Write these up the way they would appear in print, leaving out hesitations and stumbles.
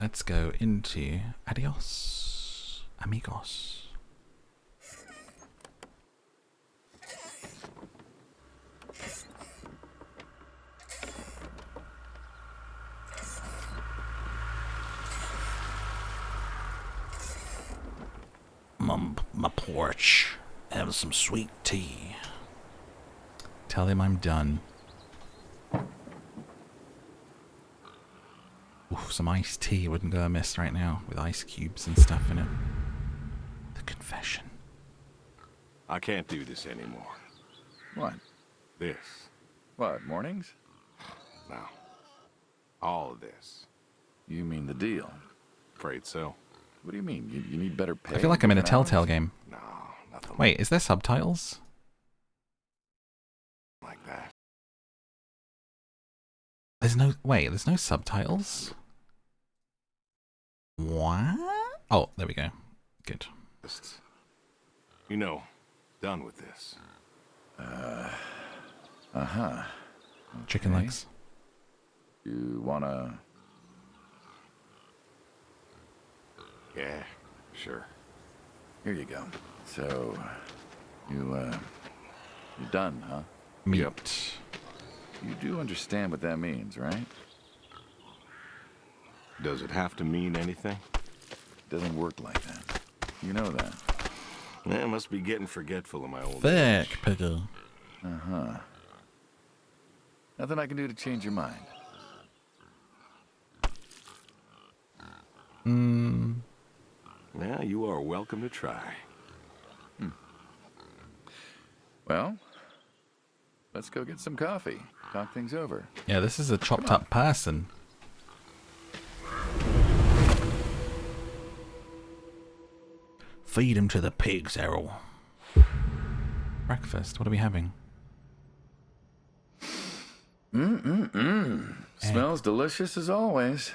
let's go into Adios, amigos. My porch, have some sweet tea. Tell him I'm done. Oof, some iced tea wouldn't go amiss right now, with ice cubes and stuff in it. The confession. I can't do this anymore. What? This. What, mornings? No. All of this. You mean the deal? Afraid so. What do you mean? You need better pay? I feel like I'm in a different Telltale hours? game. No, nothing Wait, is there subtitles? like that. There's no subtitles? What? Oh, there we go. Good. Just, you know, done with this. Uh-huh. Chicken Okay. legs. You wanna... Yeah, sure. Here you go. So, you're done, huh? Meat. Yep. You do understand what that means, right? Does it have to mean anything? Doesn't work like that. You know that. I must be getting forgetful of my old Thick, age. Piggy. Uh-huh. Nothing I can do to change your mind. Yeah, you are welcome to try. Well, let's go get some coffee. Talk things over. Yeah, this is a chopped up person. Feed him to the pigs, Errol. Breakfast, what are we having? Smells delicious as always.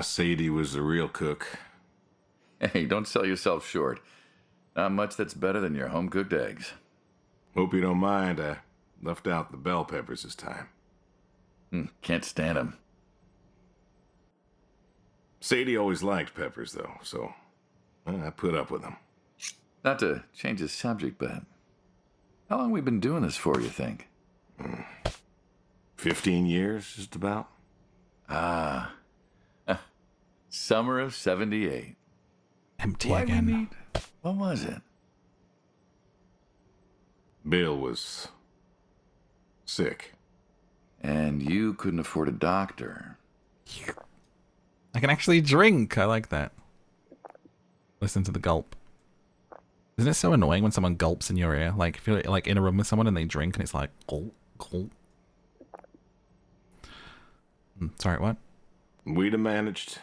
Sadie was the real cook. Hey, don't sell yourself short. Not much that's better than your home-cooked eggs. Hope you don't mind, I left out the bell peppers this time. Can't stand them. Sadie always liked peppers, though, so I put up with them. Not to change the subject, but how long we been doing this for, you think? 15 years, just about. Summer of 78. Empty Why'd we again. meet? What was it? Bill was sick. And you couldn't afford a doctor. I can actually drink. I like that. Listen to the gulp. Isn't it so annoying when someone gulps in your ear? Like if you're like in a room with someone and they drink and it's like gulp, gulp. Sorry, what? We'd have managed.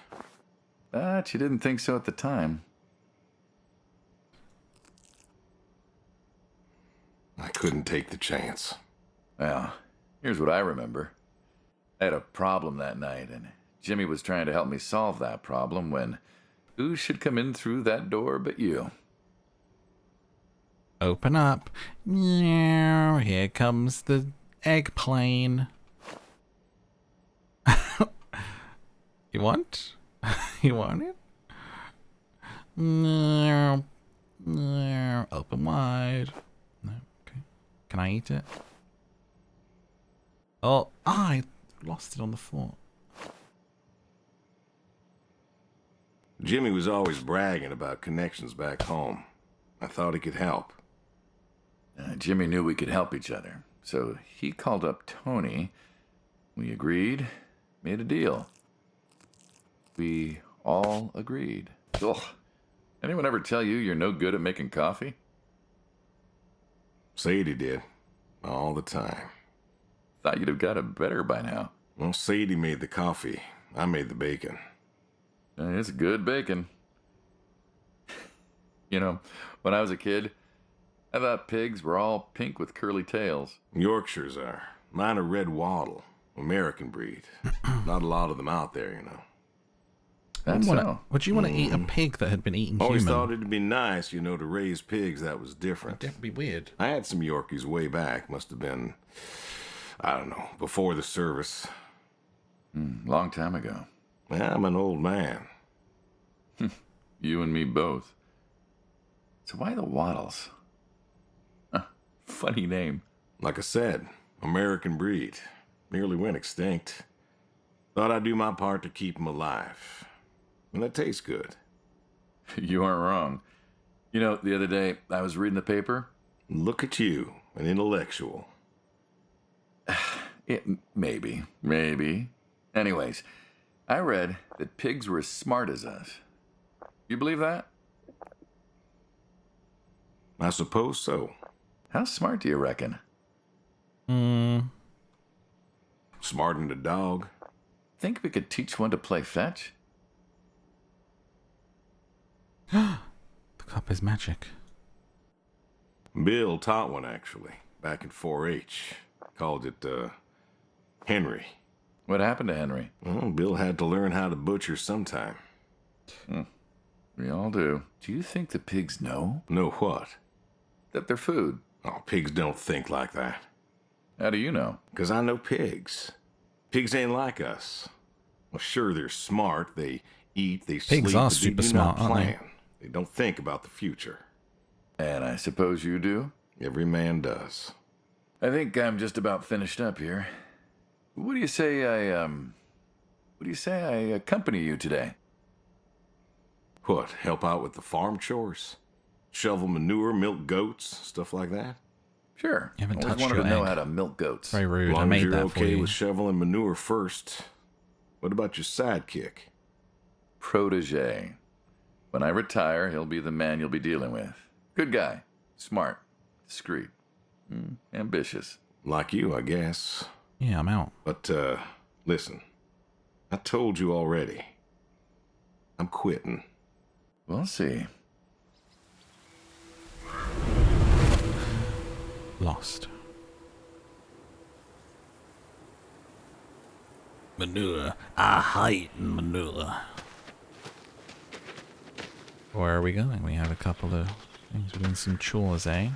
But you didn't think so at the time. I couldn't take the chance. Well, here's what I remember. I had a problem that night, and Jimmy was trying to help me solve that problem when who should come in through that door but you? Open up. Here comes the egg plane. You want? You want it? Open wide. No, okay. Can I eat it? Oh, I lost it on the floor. Jimmy was always bragging about connections back home. I thought he could help. Jimmy knew we could help each other, so he called up Tony. We agreed, made a deal. We all agreed. Ugh. Anyone ever tell you you're no good at making coffee? Sadie did. All the time. Thought you'd have got it better by now. Well, Sadie made the coffee. I made the bacon. It's good bacon. You know, when I was a kid, I thought pigs were all pink with curly tails. Yorkshires are. Mine are red wattle. American breed. Not a lot of them out there, you know. That's so. Would you want to eat a pig that had been eaten Always human? thought it'd be nice, you know, to raise pigs that was different. That'd be weird. I had some Yorkies way back. Must have been, I don't know, before the service. Long time ago. I'm an old man. You and me both. So why the Waddles? Funny name. Like I said, American breed. Nearly went extinct. Thought I'd do my part to keep 'em alive. And that tastes good. You aren't wrong. You know, the other day, I was reading the paper. Look at you, an intellectual. Maybe. Anyways, I read that pigs were as smart as us. You believe that? I suppose so. How smart do you reckon? Smarter than a dog. Think we could teach one to play fetch? The cup is magic. Bill taught one, actually, back in 4-H. Called it, Henry. What happened to Henry? Well, Bill had to learn how to butcher sometime. We all do. Do you think the pigs know? Know what? That they're food. Oh, pigs don't think like that. How do you know? 'Cause I know pigs. Pigs ain't like us. Well, sure, they're smart. They eat, they sleep. Pigs are but they super do smart, not aren't they? plan. They don't think about the future. And I suppose you do? Every man does. I think I'm just about finished up here. What do you say I accompany you today? What, help out with the farm chores? Shovel manure, milk goats, stuff like that? Sure. You haven't Always touched wanted your to know egg. how to milk goats. Very rude. As I long as made you're that for okay you. with shoveling manure first. What about your sidekick? Protege. When I retire, he'll be the man you'll be dealing with. Good guy. Smart. Discreet. Ambitious. Like you, I guess. Yeah, I'm out. But, listen. I told you already. I'm quitting. We'll see. Lost. Manure. I hate manure. Where are we going? We have a couple of things. We're doing some chores, eh?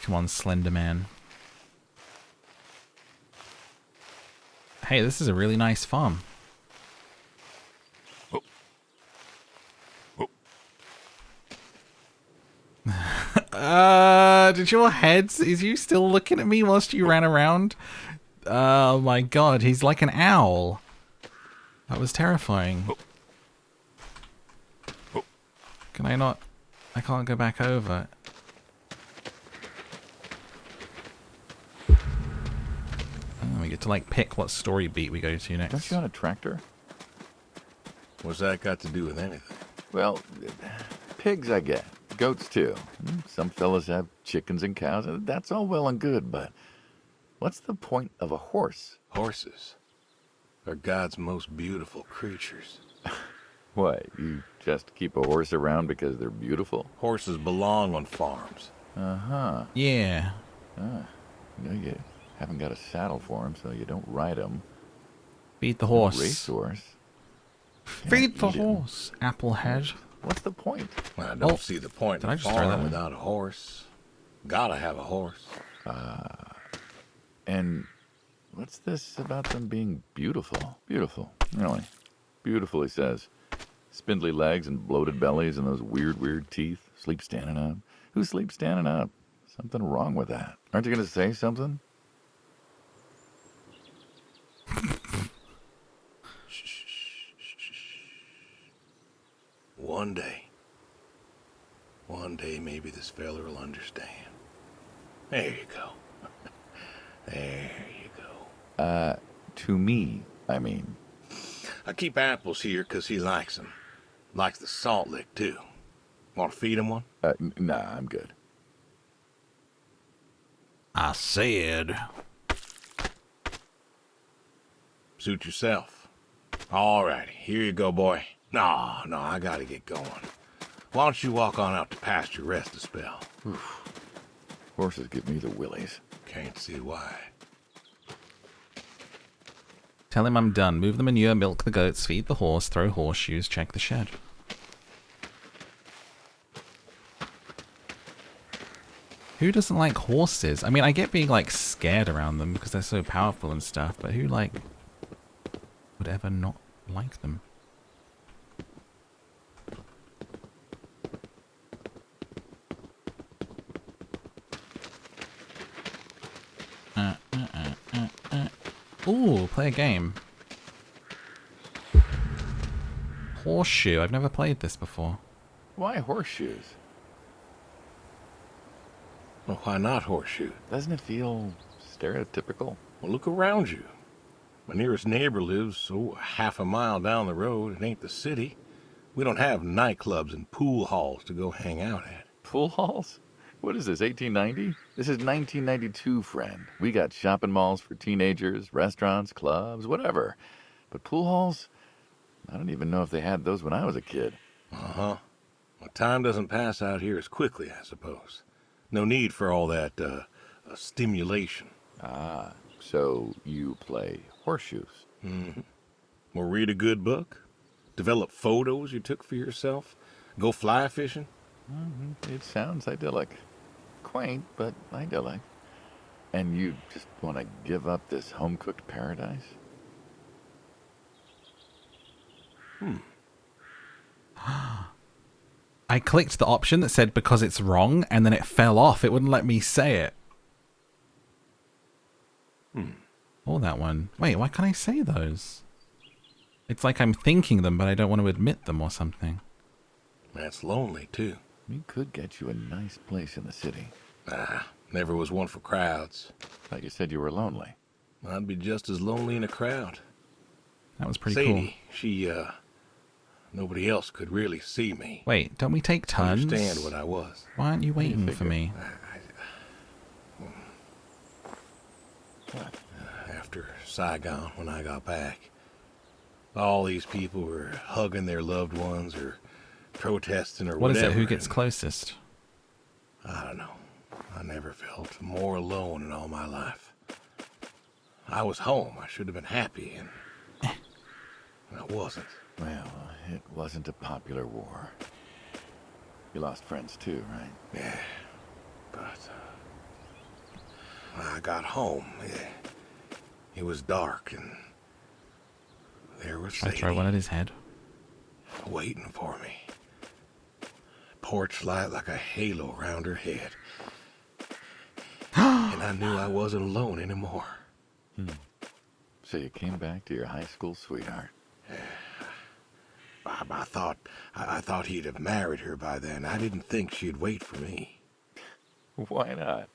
Come on, Slender Man. Hey, this is a really nice farm. Did your head... Is you still looking at me whilst you ran around? Oh my god, he's like an owl. That was terrifying. Can I not... I can't go back over. Oh, we get to like pick what story beat we go to next. Don't you on a tractor? What's that got to do with anything? Well, pigs I get. Goats too. Some fellas have chickens and cows, and that's all well and good, but what's the point of a horse? Horses are God's most beautiful creatures. What, you just keep a horse around because they're beautiful? Horses belong on farms. Uh-huh. Yeah. You haven't got a saddle for them, so you don't ride them. Beat the horse. Racehorse. Feed the eat 'em. horse, Applehead. What's the point? I don't Oh, see the point did in I a just throw that farm in? without a horse. Gotta have a horse. And what's this about them being beautiful? Beautiful. Really. Beautiful, he says. Spindly legs and bloated bellies and those weird teeth. Sleep standing up. Who sleeps standing up? Something wrong with that. Aren't you going to say something? One day maybe this fella will understand. There you go. There you go. To me, I mean. I keep apples here 'cause he likes them. Likes the salt lick, too. Want to feed him one? Nah, I'm good. I said. Suit yourself. All righty, here you go, boy. No, I gotta get going. Why don't you walk on out to pasture, rest a spell? Horses give me the willies. Can't see why. Tell him I'm done. Move the manure, milk the goats, feed the horse, throw horseshoes, check the shed. Who doesn't like horses? I mean, I get being like scared around them because they're so powerful and stuff, but who like would ever not like them? Ooh, play a game. Horseshoe. I've never played this before. Why horseshoes? Well, why not horseshoe? Doesn't it feel stereotypical? Well, look around you. My nearest neighbor lives, half a mile down the road. It ain't the city. We don't have nightclubs and pool halls to go hang out at. Pool halls? What is this, 1890? This is 1992, friend. We got shopping malls for teenagers, restaurants, clubs, whatever. But pool halls? I don't even know if they had those when I was a kid. Uh-huh. Well, time doesn't pass out here as quickly, I suppose. No need for all that, stimulation. Ah, so you play horseshoes. Mm-hmm. Or read a good book? Develop photos you took for yourself? Go fly fishing? It sounds idyllic. Quaint, but idyllic. And you just want to give up this home-cooked paradise? I clicked the option that said because it's wrong, and then it fell off. It wouldn't let me say it. Or that one. Wait, why can't I say those? It's like I'm thinking them, but I don't want to admit them or something. That's lonely, too. We could get you a nice place in the city. Never was one for crowds. Thought you said you were lonely. I'd be just as lonely in a crowd. That was pretty Sadie, she, nobody else could really see me. cool. Wait, don't we take turns? Understand what I was. Why aren't you waiting for figure? me? After Saigon, when I got back, all these people were hugging their loved ones or protesting or What is whatever. it? Who gets and closest? I don't know. I never felt more alone in all my life. I was home. I should have been happy, and I wasn't. Well, it wasn't a popular war. You lost friends too, right? Yeah, but when I got home, it was dark, and there was Should I Sadie throw one at his head? waiting for me. Porch light like a halo around her head. And I knew I wasn't alone anymore. So you came back to your high school sweetheart. I thought he'd have married her by then. I didn't think she'd wait for me. Why not?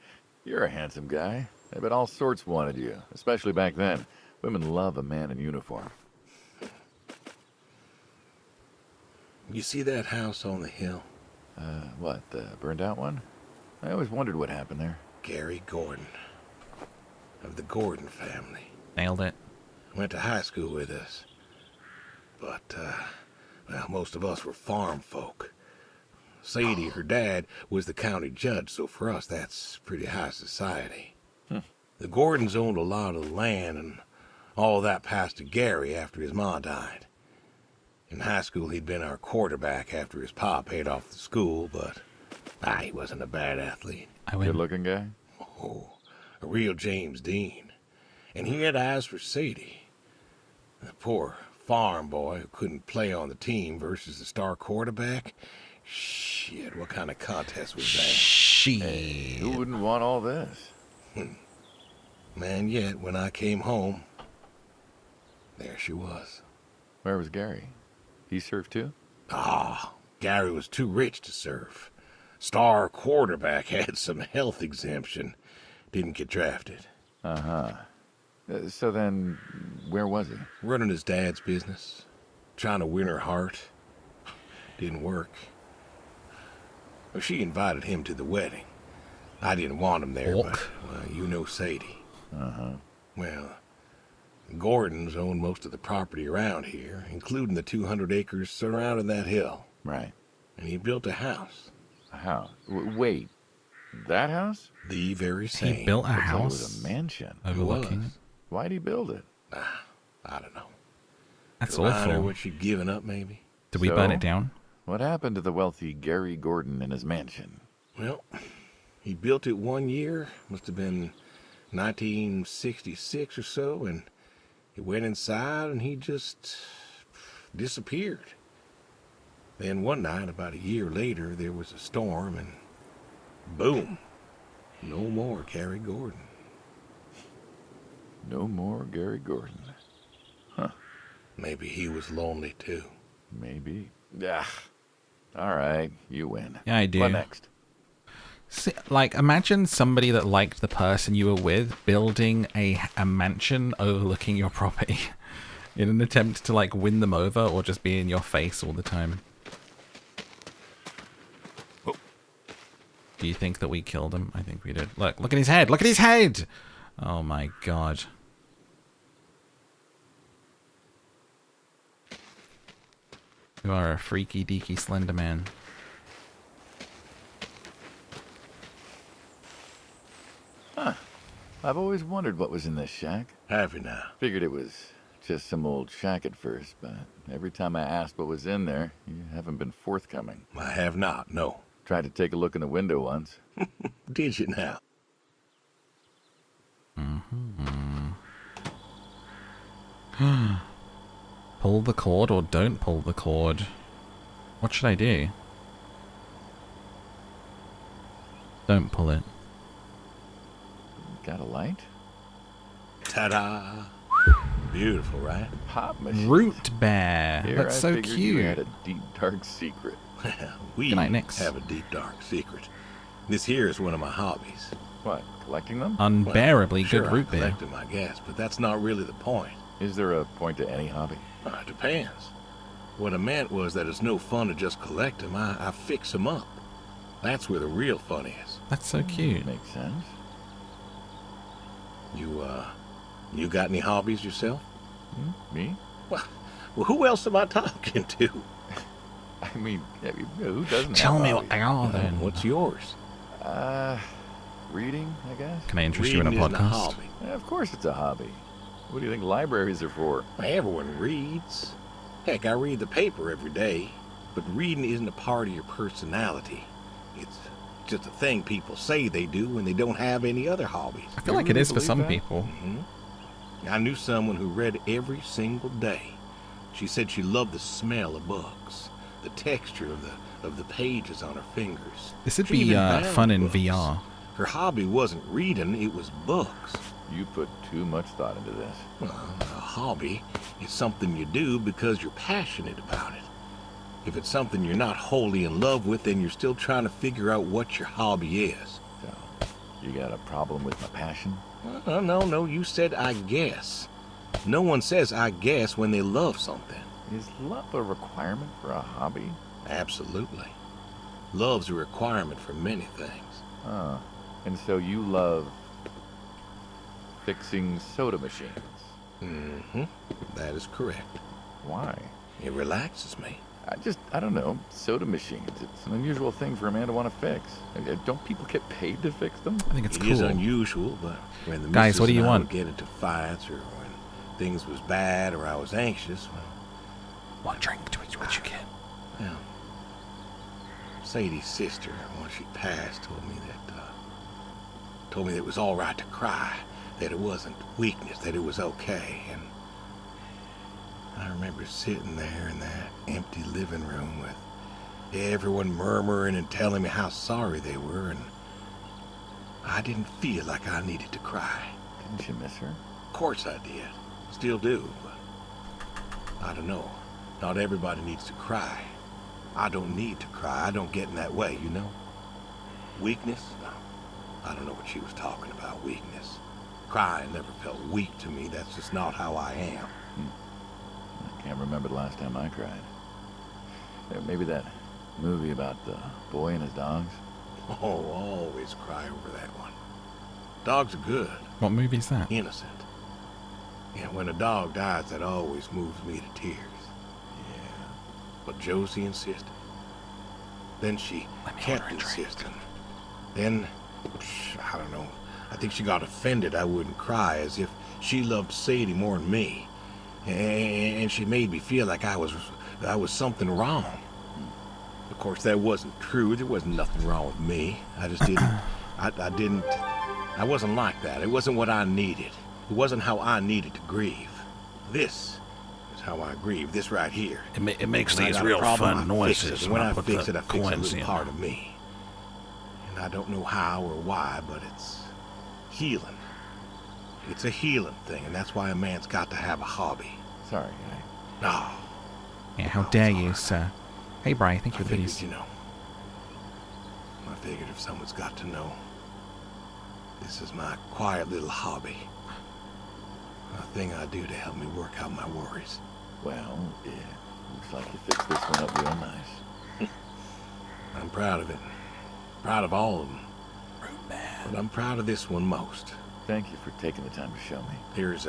You're a handsome guy. I bet all sorts wanted you, especially back then. Women love a man in uniform. You see that house on the hill? What, the burned out one? I always wondered what happened there. Gary Gordon, of the Gordon family. Nailed it. Went to high school with us. But, well, most of us were farm folk. Sadie, her dad, was the county judge, so for us that's pretty high society. The Gordons owned a lot of land, and all that passed to Gary after his ma died. In high school, he'd been our quarterback after his pa paid off the school, but he wasn't a bad athlete. I win. Good-looking guy? Oh, a real James Dean. And he had eyes for Sadie. The poor farm boy who couldn't play on the team versus the star quarterback. Shit, what kind of contest was that? Shit. Hey, who wouldn't want all this? Man, yet when I came home, there she was. Where was Gary? He surfed too? Gary was too rich to serve. Star quarterback had some health exemption. Didn't get drafted. So then, where was he? Running his dad's business. Trying to win her heart. Didn't work. Well, she invited him to the wedding. I didn't want him there, but you know Sadie. Well, the Gordons own most of the property around here, including the 200 acres surrounding that hill. Right. And he built a house. A house? Wait, that house? The very same. He built a It house was a mansion. overlooking it. Why'd he build it? I don't know. That's Remind her awful. what she'd given up, maybe. Did we burn So? it down? What happened to the wealthy Gary Gordon in his mansion? Well, He built it one year, must have been 1966 or so, and he went inside and he just disappeared. Then one night, about a year later, there was a storm and boom, no more Gary Gordon. No more Gary Gordon. Huh. Maybe he was lonely too. Maybe. Ah. All right, you win. Yeah, I do. What next? See, like, imagine somebody that liked the person you were with building a mansion overlooking your property in an attempt to, like, win them over or just be in your face all the time. Oh. Do you think that we killed him? I think we did. Look at his head! Look at his head! Oh my god. You are a freaky deaky slender man. Huh. I've always wondered what was in this shack. Have you now? Figured it was just some old shack at first, but every time I asked what was in there, you haven't been forthcoming. I have not, no. Tried to take a look in the window once. Did you now? Pull the cord or don't pull the cord? What should I do? Don't pull it. Got a light? Ta-da! Beautiful, right? Pop machine. Root bear. Here That's I so figured you had cute. a deep, dark secret. We Good night, Nix. have a deep, dark secret. This here is one of my hobbies. What, collecting them? Unbearably Sure, good I root beer. collect them, I guess, but that's not really the point. Is there a point to any hobby? It depends. What I meant was that it's no fun to just collect them. I fix them up. That's where the real fun is. That's so cute. Makes sense. You got any hobbies yourself? Me? Well, who else am I talking to? I mean, who doesn't Tell have me hobbies? what they are then. What's yours? Reading, I guess. Can I interest you in a Reading isn't podcast? hobby. Yeah, of course it's a hobby. What do you think libraries are for? Everyone reads. Heck, I read the paper every day. But reading isn't a part of your personality. It's just a thing people say they do when they don't have any other hobbies. I feel You like it really is for believe some that? people. I knew someone who read every single day. She said she loved the smell of books, the texture of the pages on her fingers. This would She be even bound fun in books. VR. Her hobby wasn't reading, it was books. You put too much thought into this. Well, a hobby is something you do because you're passionate about it. If it's something you're not wholly in love with, then you're still trying to figure out what your hobby is. So, you got a problem with my passion? No, you said I guess. No one says I guess when they love something. Is love a requirement for a hobby? Absolutely. Love's a requirement for many things. And so you love fixing soda machines. That is correct. Why? It relaxes me. I don't know, soda machines. It's an unusual thing for a man to want to fix. Don't people get paid to fix them? I think it's It is cool. unusual, but when the Guys, missus what do you and I want? would get into fights, or when things was bad, or I was anxious, One drink to each what you get. well, Sadie's sister, once she passed, told me that it was all right to cry, that it wasn't weakness, that it was okay. And I remember sitting there in that empty living room with everyone murmuring and telling me how sorry they were, and I didn't feel like I needed to cry. Didn't you miss her? Of course I did. Still do, but I don't know. Not everybody needs to cry. I don't need to cry. I don't get in that way, you know? Weakness? No. I don't know what she was talking about, weakness. Crying never felt weak to me. That's just not how I am. I can't remember the last time I cried. Maybe that movie about the boy and his dogs. Oh, always cry over that one. Dogs are good, What movie is that? innocent. Yeah, when a dog dies, that always moves me to tears. Yeah. But Josie insisted. Then she Let me kept order a drink. insisting. Then, I don't know, I think she got offended I wouldn't cry, as if she loved Sadie more than me. And she made me feel like I was something wrong. Of course, that wasn't true. There wasn't nothing wrong with me. I just I wasn't like that. It wasn't what I needed. It wasn't how I needed to grieve. This is how I grieve. This right here. It makes When I these got a real problem, fun I fix it. noises And when I put fix the it, I fix a coins little in. part of me. And I don't know how or why, but it's healing. It's a healing thing, and that's why a man's got to have a hobby. Sorry, guy. No. Yeah, how dare you, sir? Hey, Bri, thank you for the figured, videos. you know. I figured if someone's got to know, this is my quiet little hobby. A thing I do to help me work out my worries. Well, yeah. Looks like you fixed this one up real nice. I'm proud of it. Proud of all of them. But I'm proud of this one most. Thank you for taking the time to show me. There's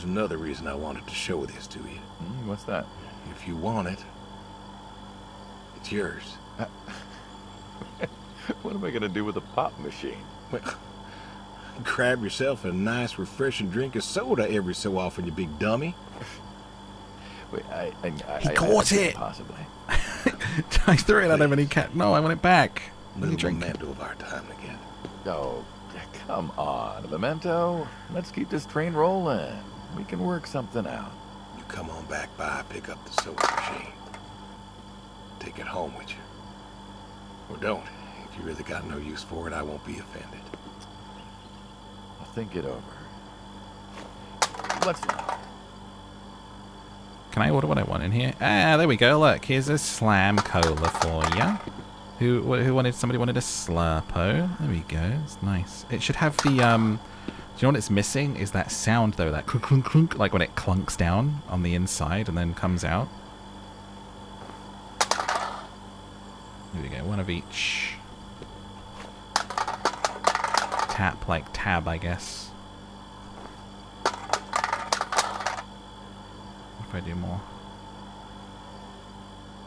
another reason I wanted to show this to you. What's that? If you want it, it's yours. What am I gonna do with a pop machine? Well, grab yourself a nice, refreshing drink of soda every so often, you big dummy. Wait, He caught it! Possibly. I threw it at him and he can't. No, I want it back. Let me Little drink. memento of our time together. Oh, come on, a memento. Let's keep this train rolling. We can work something out. You come on back by, pick up the soda machine. Take it home with you. Or don't. If you really got no use for it, I won't be offended. I'll think it over. What's that? Can I order what I want in here? Ah, there we go. Look, here's a slam cola for ya. Who wanted? Somebody wanted a Slurpo. There we go. It's nice. It should have the Do you know what it's missing? Is that sound though? That clunk clunk clunk, like when it clunks down on the inside and then comes out. Here we go. One of each. Tap like tab, I guess. What if I do more?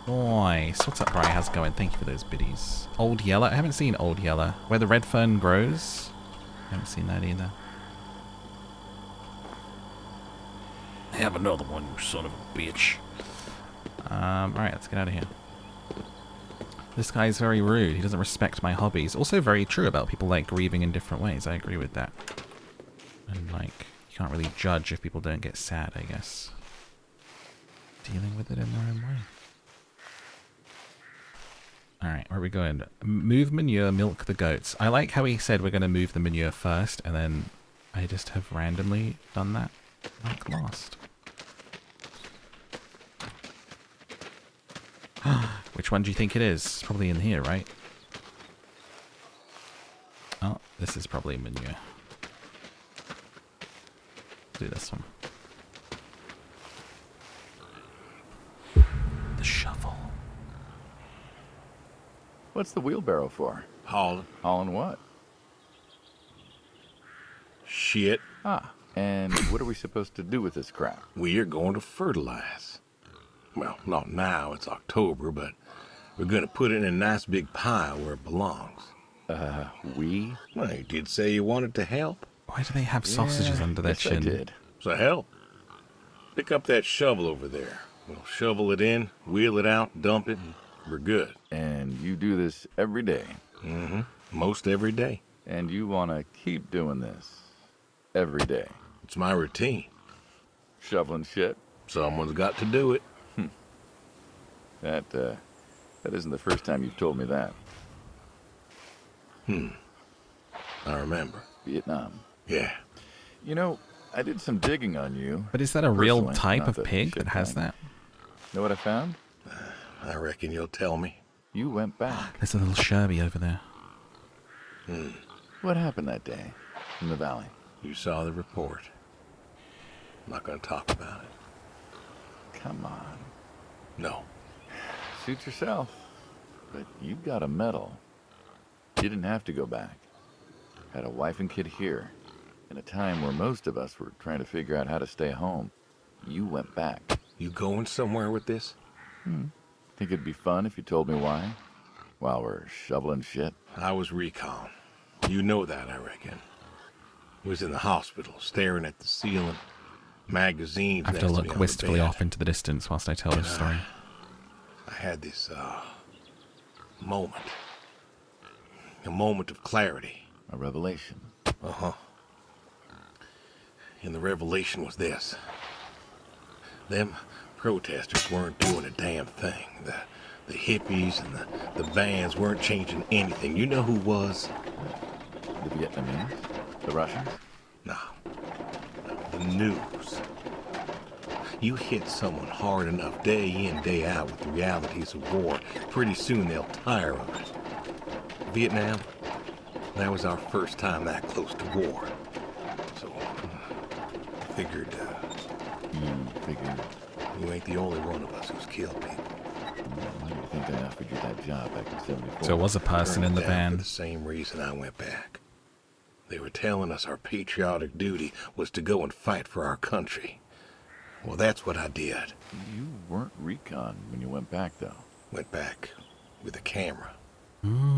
Nice. What's up, Bri? How's it going? Thank you for those biddies. Old Yeller. I haven't seen Old Yeller. Where the red fern grows. I haven't seen that either. Have another one, you son of a bitch. Alright, let's get out of here. This guy's very rude. He doesn't respect my hobbies. Also very true about people like grieving in different ways. I agree with that. And like, you can't really judge if people don't get sad, I guess. Dealing with it in their own way. Alright, where are we going? Move manure, milk the goats. I like how he said we're going to move the manure first, and then I just have randomly done that. Like last. Which one do you think it is? Probably in here, right? Oh, this is probably manure. Do this one. The shovel. What's the wheelbarrow for? Hauling. Hauling what? Shit. Ah, and what are we supposed to do with this crap? We are going to fertilize. Well, not now, it's October, but we're going to put it in a nice big pile where it belongs. We? Well, you did say you wanted to help. Why do they have sausages under their Yes, I chin? did. So help. Pick up that shovel over there. We'll shovel it in, wheel it out, dump it, and we're good. And you do this every day. Mm-hmm. Most every day. And you want to keep doing this every day. It's my routine. Shoveling shit. Someone's got to do it. That isn't the first time you've told me that. I remember. Vietnam. Yeah. You know, I did some digging on you. But is that a real Personally, type not of the pig shit that has kind. that? Know what I found? I reckon you'll tell me. You went back. There's a little Sherby over there. What happened that day in the valley? You saw the report. I'm not going to talk about it. Come on. No. Suit yourself. But you got a medal. You didn't have to go back. Had a wife and kid here. In a time where most of us were trying to figure out how to stay home. You went back. You going somewhere with this? Think it'd be fun if you told me why? While we're shoveling shit? I was recon. You know that, I reckon. Was in the hospital, staring at the ceiling. Magazines I have next to me look on the wistfully bed. off into the distance whilst I tell this story. I had this, moment. A moment of clarity. A revelation. Uh-huh. And the revelation was this. Them protesters weren't doing a damn thing. The hippies and the vans weren't changing anything. You know who was? The Vietnamese? The Russians? No. The news. You hit someone hard enough day in, day out with the realities of war, pretty soon they'll tire of it. Vietnam, that was our first time that close to war. So, I figured, You figured. you ain't the only one of us who's killed people. Why do you think I offered you that job back in 74? So it was a person in the Turned it down van. for the same reason I went back. They were telling us our patriotic duty was to go and fight for our country. Well, that's what I did. You weren't recon when you went back, though. Went back with a camera.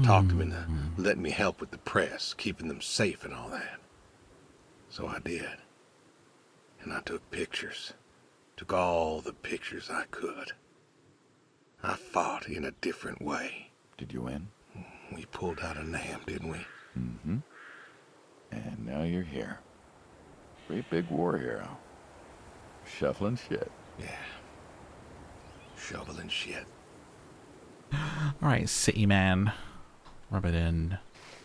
Talked them into letting me help with the press, keeping them safe and all that. So I did. And I took pictures. Took all the pictures I could. I fought in a different way. Did you win? We pulled out a Nam, didn't we? Mm-hmm. And now you're here. Great big war hero. Shuffling shit. Yeah. Shoveling shit. Alright, City Man. Rub it in.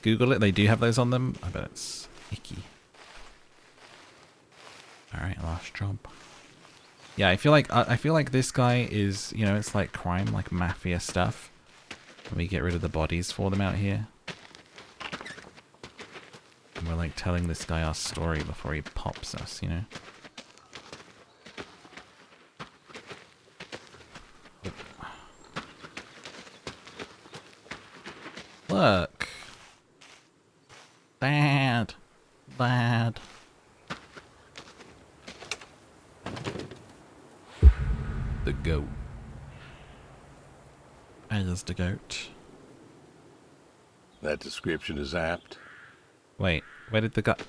Google it. They do have those on them. I bet it's icky. Alright, last job. Yeah, I feel like this guy is, you know, it's like crime, like mafia stuff. And we get rid of the bodies for them out here. And we're like telling this guy our story before he pops us, you know? Look. Bad. Bad. The goat. As the goat. That description is apt. Wait, where did the goat...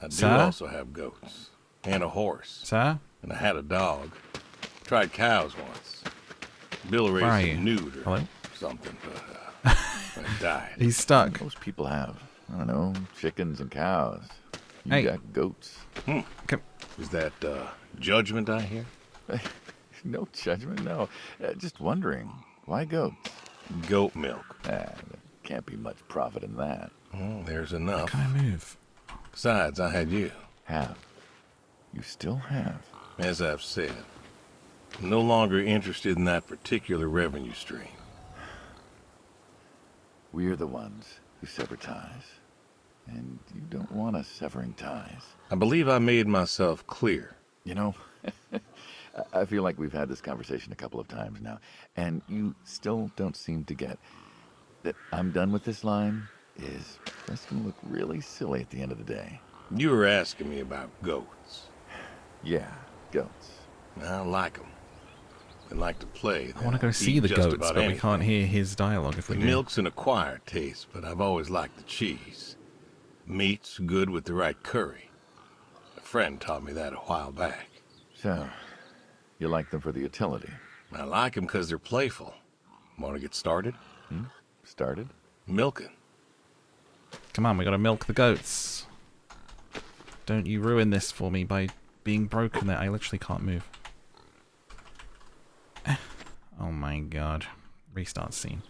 I do Sir? also have goats. And a horse. Sir? And I had a dog. Tried cows once. Bill Where are raised you? a newt or Hello? something, but it died. He's stuck. Most people have. I don't know, chickens and cows. You Hey. got goats. Come... Is that judgment I hear? No judgment, no. Just wondering, why goats? Goat milk. There can't be much profit in that. Well, there's enough. Can I move? Besides, I had you. Have. You still have. As I've said, I'm no longer interested in that particular revenue stream. We're the ones who sever ties. And you don't want us severing ties. I believe I made myself clear. You know, I feel like we've had this conversation a couple of times now, and you still don't seem to get that I'm done with this line is just going to look really silly at the end of the day. You were asking me about goats. Yeah, goats. I like them. They like to play. I want to go They'll see eat the just goats, about but we anything. can't hear his dialogue if The we do. milk's an acquired taste, but I've always liked the cheese. Meat's good with the right curry. A friend taught me that a while back. So, you like them for the utility? I like them because they're playful. Want to get started? Started? Milking. Come on, we gotta milk the goats. Don't you ruin this for me by being broken there. I literally can't move. Oh my god. Restart scene.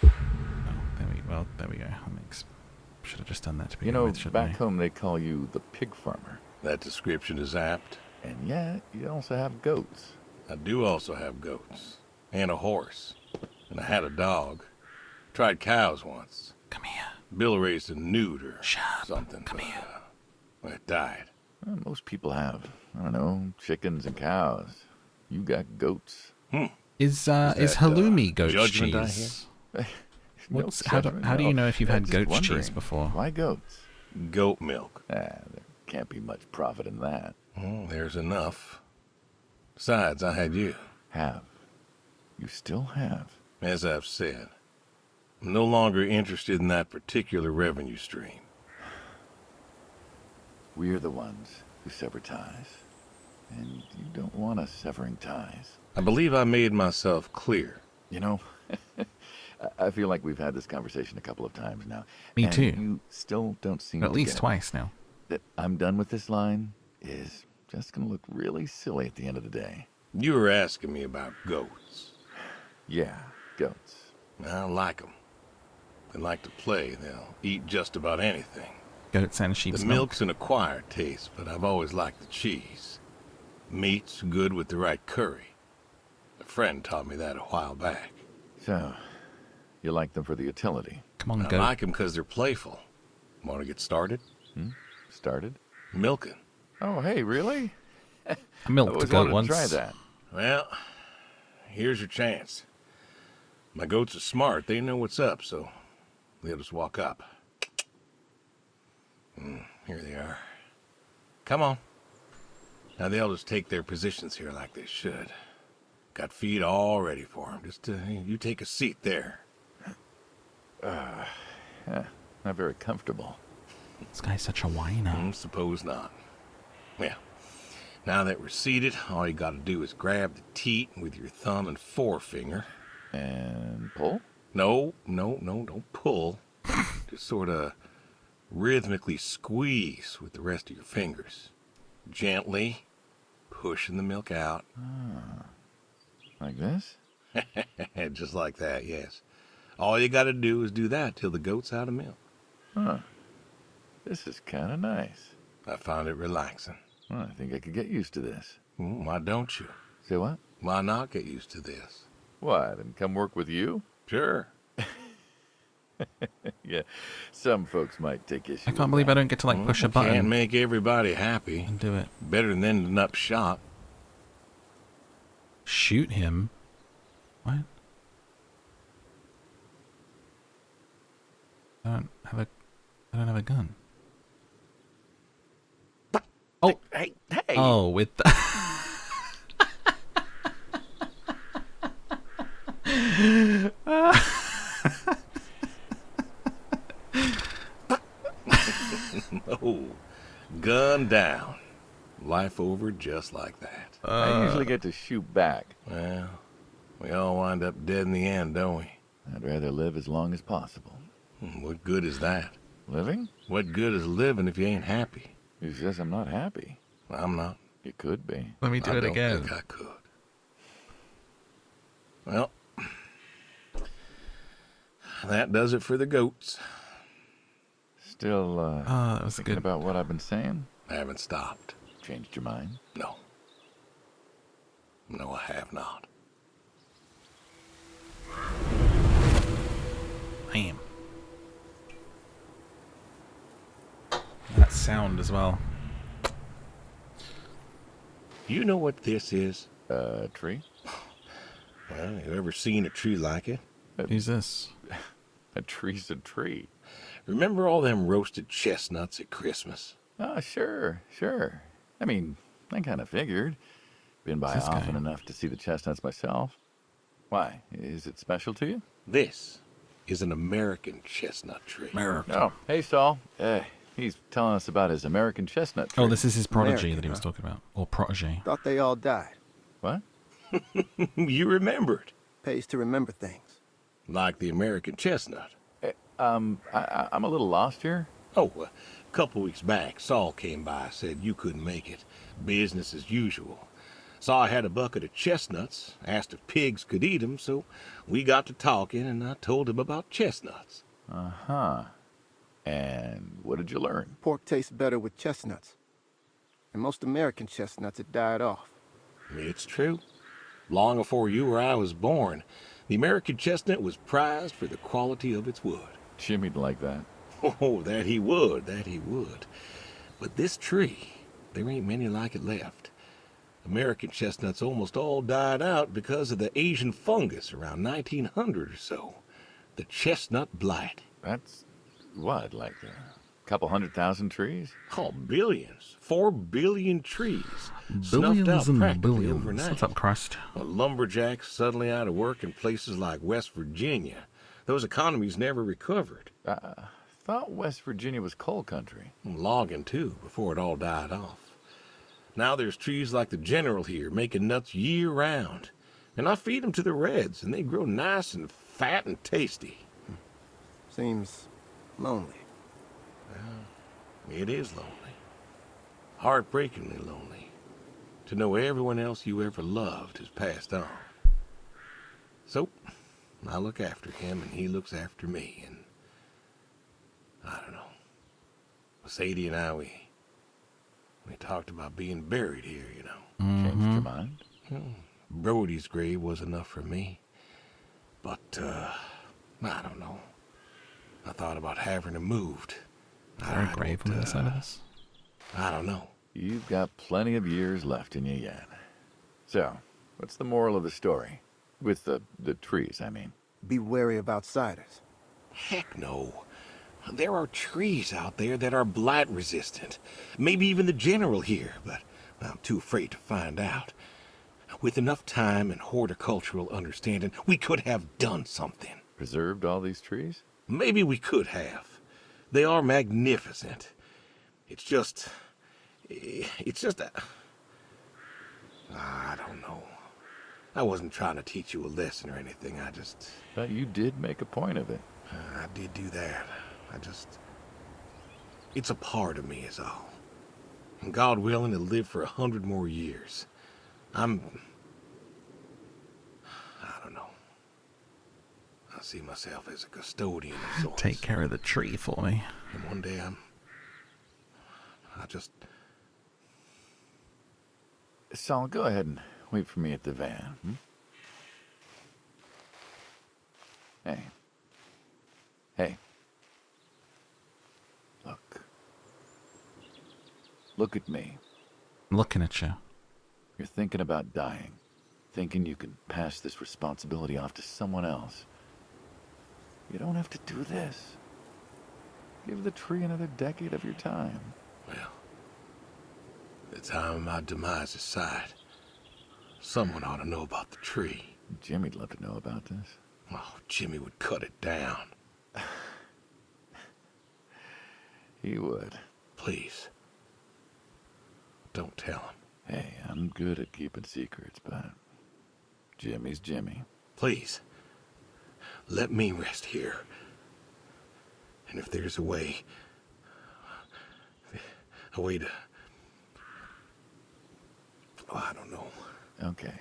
Oh, there we go. Should have just done that to You begin know, with, shouldn't back I? home they call you the pig farmer. That description is apt. And yet, you also have goats. I do also have goats. And a horse. And I had a dog. Tried cows once. Come here. Bill raised a newt or Shut up. something. Come but, here. Well, it died. Well, most people have. I don't know, chickens and cows. You got goats. Is that, halloumi goat judgment I cheese? No How judgment, do you no. know if you've had Just goat's wondering, cheese before? Why goats? Goat milk. There can't be much profit in that. Well, there's enough. Besides, I had you. Have. You still have. As I've said, I'm no longer interested in that particular revenue stream. We're the ones who sever ties. And you don't want us severing ties. I believe I made myself clear. You know, I feel like we've had this conversation a couple of times now. Me and too. You still don't seem At to least get it. twice now. That I'm done with this line is just going to look really silly at the end of the day. You were asking me about goats. Yeah, goats. I like them. They like to play. They'll eat just about anything. Goats and sheep's The milk. milk's an acquired taste, but I've always liked the cheese. Meat's good with the right curry. A friend taught me that a while back. So, you like them for the utility? Come on, I goat. like them because they're playful. Want to get started? Started? Milking. Oh, hey, really? I I milked a always goat wanted to once. try that. Well, here's your chance. My goats are smart. They know what's up, so they'll just walk up. Here they are. Come on. Now they'll just take their positions here like they should. Got feed all ready for them. Just you take a seat there. Not very comfortable. This guy's such a whiner. Suppose not. Well, now that we're seated, all you got to do is grab the teat with your thumb and forefinger. And pull? No, don't pull. Just sort of rhythmically squeeze with the rest of your fingers. Gently pushing the milk out. Like this? Just like that, yes. All you got to do is do that till the goat's out of milk. Huh. This is kind of nice. I found it relaxing. Well, I think I could get used to this. Why don't you? Say what? Why not get used to this? What, and come work with you? Sure. Yeah, some folks might take issue I can't believe I don't get to like push a Can't button make everybody happy. and do it. Better than ending up shot. Shoot him? What? I don't have a gun. Oh, Hey! oh, with the Oh, gun down. Life over just like that. I usually get to shoot back. Well, we all wind up dead in the end, don't we? I'd rather live as long as possible. What good is that? Living? What good is living if you ain't happy? It's just I'm not happy. I'm not. It could be. Let me do I it don't again. think I could. Well, that does it for the goats. Still, Oh, that was thinking good. about what I've been saying? I haven't stopped. Changed your mind? No. No, I have not. Bam. That sound as well. You know what this is? Tree? Well, you ever seen a tree like it? Who's this? A tree's a tree. Remember all them roasted chestnuts at Christmas? Oh, sure. I mean, I kind of figured. Been by This guy. often enough to see the chestnuts myself. Why? Is it special to you? This is an American chestnut tree. America. Oh, hey, Saul. He's telling us about his American chestnut tree. Oh, this is his prodigy American, that he was huh? talking about. Or protege. Thought they all died. What? You remembered. Pays to remember things. Like the American chestnut. I'm a little lost here. Oh, a couple weeks back, Saul came by, said you couldn't make it. Business as usual. Saw I had a bucket of chestnuts, asked if pigs could eat 'em, so we got to talking, and I told him about chestnuts. Uh-huh. And what did you learn? Pork tastes better with chestnuts. And most American chestnuts had died off. It's true. Long before you or I was born, the American chestnut was prized for the quality of its wood. Jimmy'd like that. Oh, that he would. But this tree, there ain't many like it left. American chestnuts almost all died out because of the Asian fungus around 1900 or so. The chestnut blight. That's what, like a couple 100,000 trees? Oh, billions. 4 billion trees. Snuffed Billions out and practically billions. overnight. What's up, Christ? Lumberjacks suddenly out of work in places like West Virginia. Those economies never recovered. Thought West Virginia was coal country. Logging, too, before it all died off. Now there's trees like the General here making nuts year-round. And I feed them to the reds, and they grow nice and fat and tasty. Seems lonely. It is lonely. Heartbreakingly lonely. To know everyone else you ever loved has passed on. So, I look after him, and he looks after me, and I don't know. Sadie and I, we talked about being buried here, you know. Changed your mind? Brody's grave was enough for me. But, I don't know. I thought about having him moved. Is there a grave on the other side of this? I don't know. You've got plenty of years left in you yet. So, what's the moral of the story? With the trees, I mean. Be wary of outsiders. Heck no. There are trees out there that are blight resistant. Maybe even the general here, but I'm too afraid to find out. With enough time and horticultural understanding, we could have done something. Preserved all these trees? Maybe we could have. They are magnificent. It's just I don't know. I wasn't trying to teach you a lesson or anything. But you did make a point of it. I did do that. It's a part of me is all. And God willing to live for 100 more years. I don't know. I see myself as a custodian of sorts. Take care of the tree for me. And one day Saul, go ahead and wait for me at the van. Hey. Hey. Look at me. I'm looking at you. You're thinking about dying. Thinking you can pass this responsibility off to someone else. You don't have to do this. Give the tree another decade of your time. Well, the time of my demise is sight. Someone ought to know about the tree. Jimmy'd love to know about this. Oh, Jimmy would cut it down. He would. Please. Don't tell him. Hey, I'm good at keeping secrets, but Jimmy's Jimmy. Please. Let me rest here. And if there's a way to... Oh, I don't know. Okay.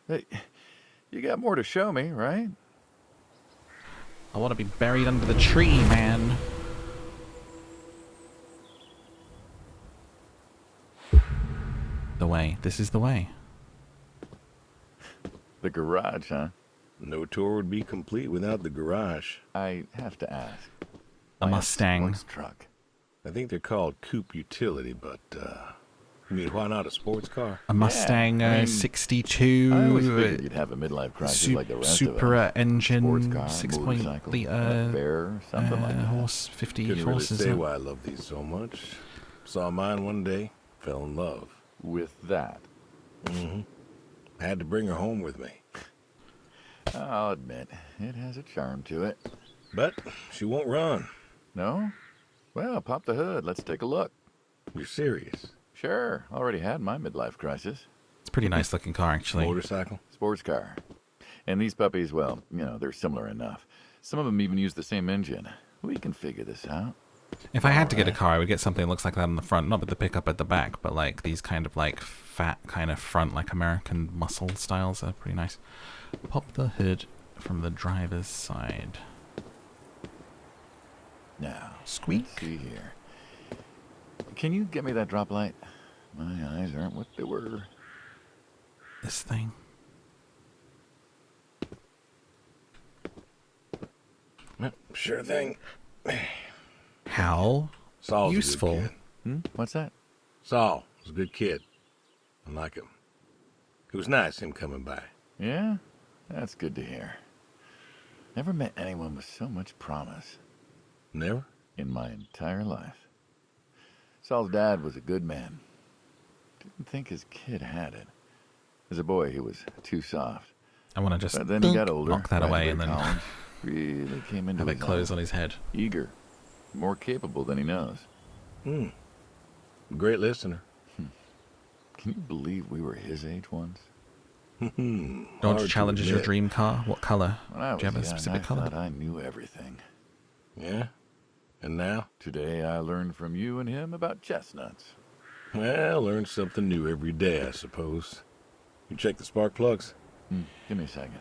Hey, you got more to show me, right? I want to be buried under the tree, man. The way. This is the way. The garage, huh? No tour would be complete without the garage. I have to ask. A Why Mustang. sports truck. I think they're called coupe utility, but, I mean, why not a sports car? A Mustang I mean, 62. I always figured you'd have a midlife crisis like the rest Supra of us. engine, Sports car, 6.0 motorcycle, liter, affair, something like that. horse, 50 Couldn't really horses. say isn't it? why I love these so much. Saw mine one day, fell in love. With that, Had to bring her home with me. I'll admit, it has a charm to it. But she won't run. No? Well, pop the hood. Let's take a look. You're serious? Sure. Already had my midlife crisis. It's a pretty nice looking car, actually. Motorcycle? Sports car. And these puppies, well, they're similar enough. Some of them even use the same engine. We can figure this out. If I had to get a car, I would get something that looks like that on the front. Not with the pickup at the back, but like these kind of like fat kind of front, like American muscle styles are pretty nice. Pop the hood from the driver's side. Now, Squeak. let's see here. Can you get me that drop light? My eyes aren't what they were. This thing. Sure thing. How Saul's useful. a good kid. What's that? Saul was a good kid. I like him. It was nice him coming by. Yeah? That's good to hear. Never met anyone with so much promise Never? in my entire life. Saul's dad was a good man. Didn't think his kid had it. As a boy, he was too soft. I want to just But then he got dunk, older, knock that away, and then graduated college, really came into have it his close own. on his head. Eager, more capable than he knows. Great listener. Can you believe we were his age once? Dodge Challenger's your dream car? What color? When I was Do you have a young, specific I color? thought I knew everything. Yeah? And now? Today I learned from you and him about chestnuts. Well, learn something new every day, I suppose. You check the spark plugs? Give me a second.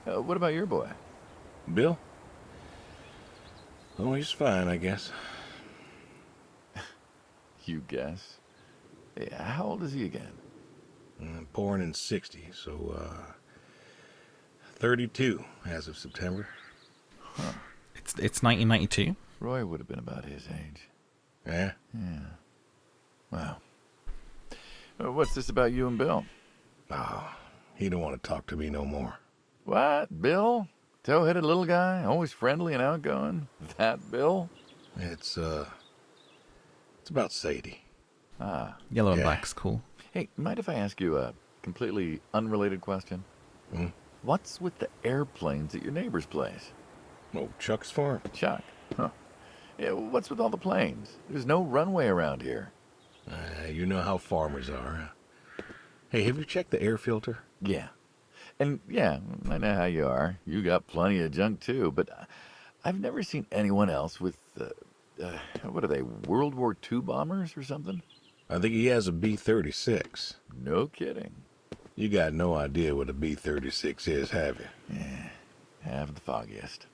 What about your boy? Bill? Oh, he's fine, I guess. You guess. Hey, how old is he again? Born in 60, so, 32 as of September. It's 1992. Roy would have been about his age. Yeah? Yeah. Wow. What's this about you and Bill? Oh, he don't want to talk to me no more. What? Bill? Tow-headed little guy? Always friendly and outgoing? That Bill? It's about Sadie. Ah. Yellow and Yeah. black's cool. Hey, mind if I ask you a completely unrelated question? What's with the airplanes at your neighbor's place? Oh, Chuck's farm. Chuck. Huh. Yeah, what's with all the planes? There's no runway around here. You know how farmers are. Hey, have you checked the air filter? Yeah. And yeah, I know how you are. You got plenty of junk too, but I've never seen anyone else with, what are they, World War II bombers or something? I think he has a B-36. No kidding. You got no idea what a B-36 is, have you? Have the foggiest.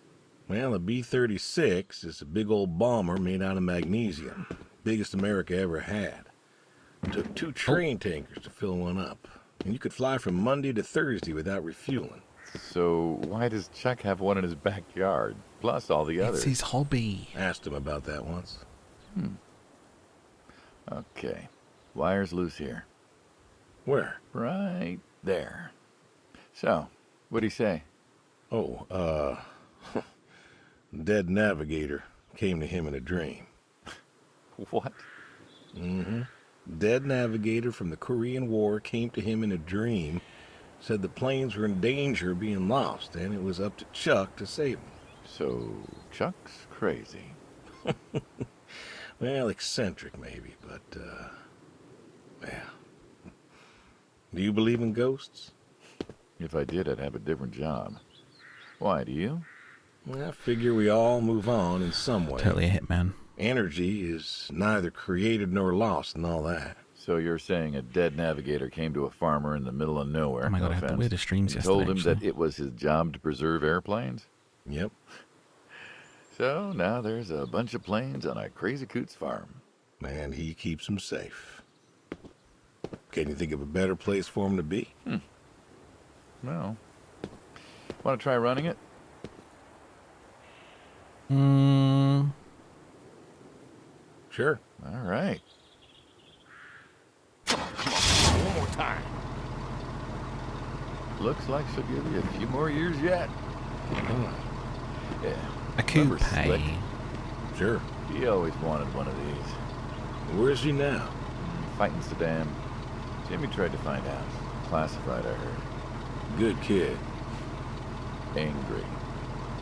Well, a B-36 is a big old bomber made out of magnesium. Biggest America ever had. Took 2 train tankers to fill one up. And you could fly from Monday to Thursday without refueling. So why does Chuck have one in his backyard, plus all the others? It's his hobby. Asked him about that once. Okay. Wire's loose here. Where? Right there. So, what'd he say? Oh, dead navigator came to him in a dream. What? Dead navigator from the Korean War came to him in a dream, said the planes were in danger of being lost, and it was up to Chuck to save them. So, Chuck's crazy. Well, eccentric maybe, but, well. Do you believe in ghosts? If I did, I'd have a different job. Why, do you? Well, I figure we all move on in some way. Totally a hitman. Energy is neither created nor lost and all that. So you're saying a dead navigator came to a farmer in the middle of nowhere, Oh my god, no I had the offense, weirdest dreams and yesterday. told him that actually. it was his job to preserve airplanes? Yep. So now there's a bunch of planes on a crazy coot's farm. And he keeps them safe. Can you think of a better place for him to be? Well, want to try running it? Sure. All right. One more time. Looks like she'll give you a few more years yet. Yeah. A Remember coupe. Slick? Sure. He always wanted one of these. Where is he now? Fighting Saddam. Jimmy tried to find out. Classified, I heard. Good kid. Angry.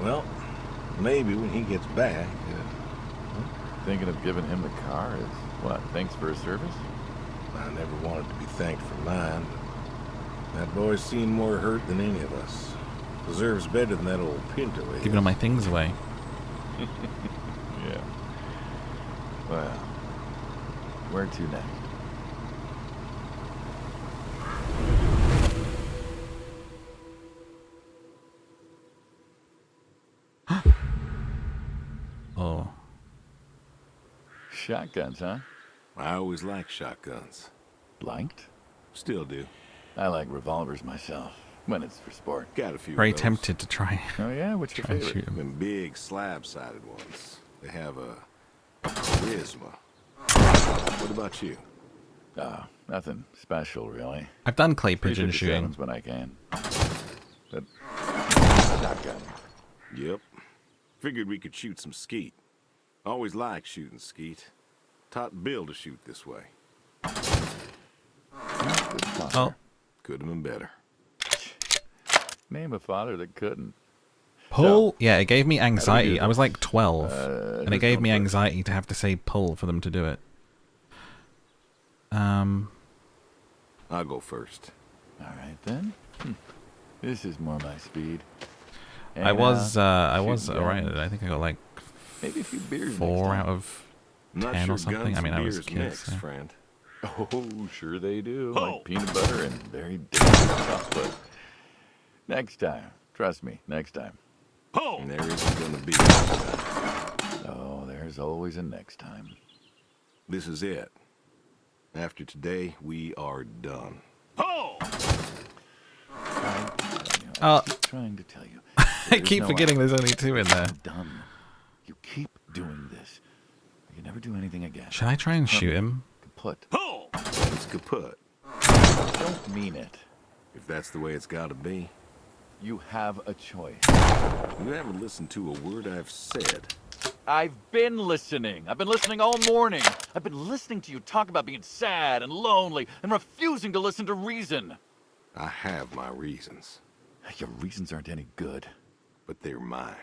Well, maybe when he gets back. Thinking of giving him the car is, what, thanks for his service? I never wanted to be thanked for mine, but that boy's seen more hurt than any of us. Deserves better than that old Pinto. Giving all my things away. Yeah. Well, where to next? Oh. Shotguns, huh? I always liked shotguns. Liked? Still do. I like revolvers myself, when it's for sport. Got a few Very of those. tempted to try. Oh yeah? What's your Try and favorite? shoot him. Them big slab-sided ones. They have a charisma. What about you? Oh, nothing special, really. I've done clay pigeon 357s shooting. when I can. But shotgun. Yep. Figured we could shoot some skeet. Always liked shooting skeet. Taught Bill to shoot this way. Good father. Oh, Could have been better. Name a father that couldn't. pull. Yeah, it gave me anxiety. this? I was like 12, and it who's gave going me first? anxiety to have to say pull for them to do it. I'll go first. All right, then. This is more my speed. I was shooting alright. guns. I think I got like Maybe a few beers next 4 time. out of I'm not 10 sure or something. guns I mean, and I was a beers kid. mix, So. friend. Oh, sure they do. Oh. Like peanut butter and very dangerous chocolate. Next time. Trust me, next time. Oh! And there isn't gonna be. Oh, there's always a next time. This is it. After today, we are done. Oh! I keep trying to tell you. I keep forgetting there's only 2 in there. Done. You keep doing this. Or you never do anything again. Should I try and shoot him? Kaput. Oh! It's kaput. Don't mean it. If that's the way it's gotta be. You have a choice. You haven't listened to a word I've said. I've been listening. I've been listening all morning. I've been listening to you talk about being sad and lonely and refusing to listen to reason. I have my reasons, Your reasons aren't any good. but they're mine.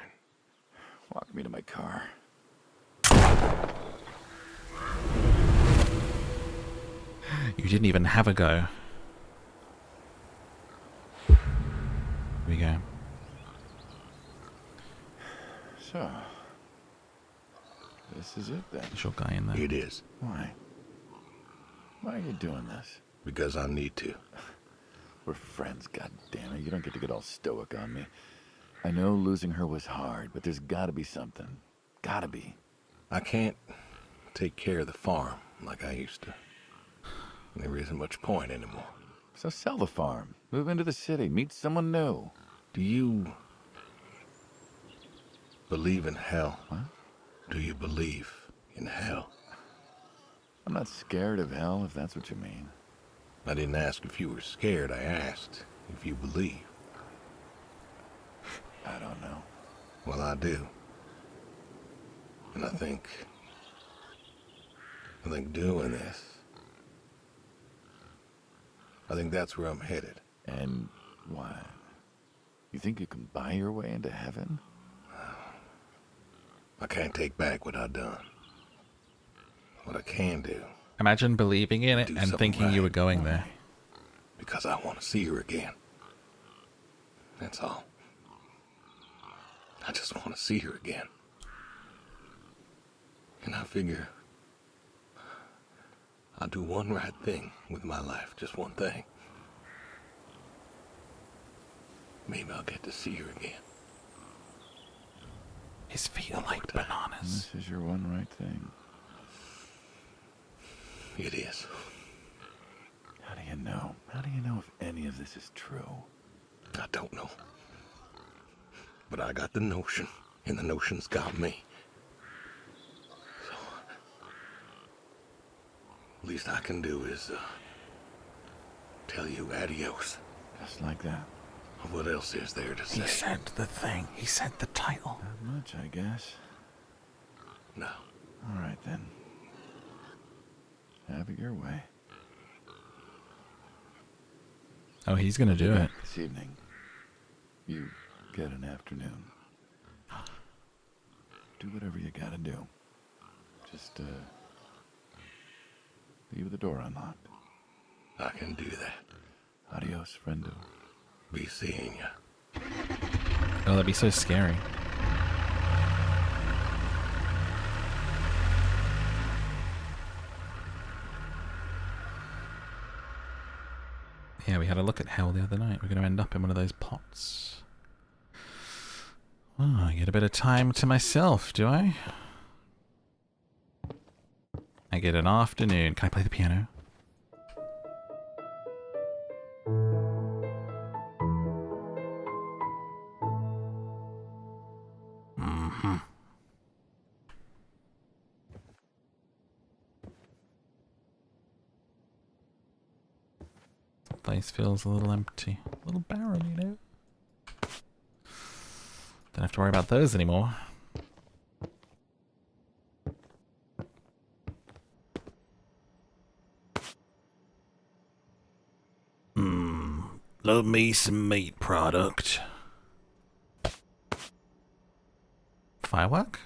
Walk me to my car. You didn't even have a go. Here we go. So, this is it then. There's your guy in there. It is. Why? Why are you doing this? Because I need to. We're friends, goddammit. You don't get to get all stoic on me. I know losing her was hard, but there's gotta be something. Gotta be. I can't take care of the farm like I used to. There isn't much point anymore. So sell the farm. Move into the city. Meet someone new. Do you believe in hell? What? Do you believe in hell? I'm not scared of hell, if that's what you mean. I didn't ask if you were scared. I asked if you believe. I don't know. Well, I do. And I think doing this, I think that's where I'm headed. And why? You think you can buy your way into heaven? I can't take back what I've done. What I can do, Imagine believing in it Do and something thinking you right. were going there. because I want to see her again. That's all. I just want to see her again. And I figure I'll do one right thing with my life, just one thing. Maybe I'll get to see her again. His feet are like bananas. This is your one right thing. It is. How do you know? How do you know if any of this is true? I don't know. But I got the notion, and the notion's got me. So, least I can do is tell you adios. Just like that. What else is there to say? He said the thing. He said the title. Not much, I guess. No. All right, then. Have it your way. Oh, he's gonna do it. This evening, you get an afternoon. Do whatever you gotta do. Just, leave the door unlocked. I can do that. Adios, friendo. Be seeing ya. Oh, that'd be so scary. Yeah, we had a look at hell the other night. We're going to end up in one of those pots. Oh, I get a bit of time to myself, do I? I get an afternoon. Can I play the piano? Mm-hmm. The place feels a little empty. A little barren, you know? Don't have to worry about those anymore. Love me some meat product. Firework?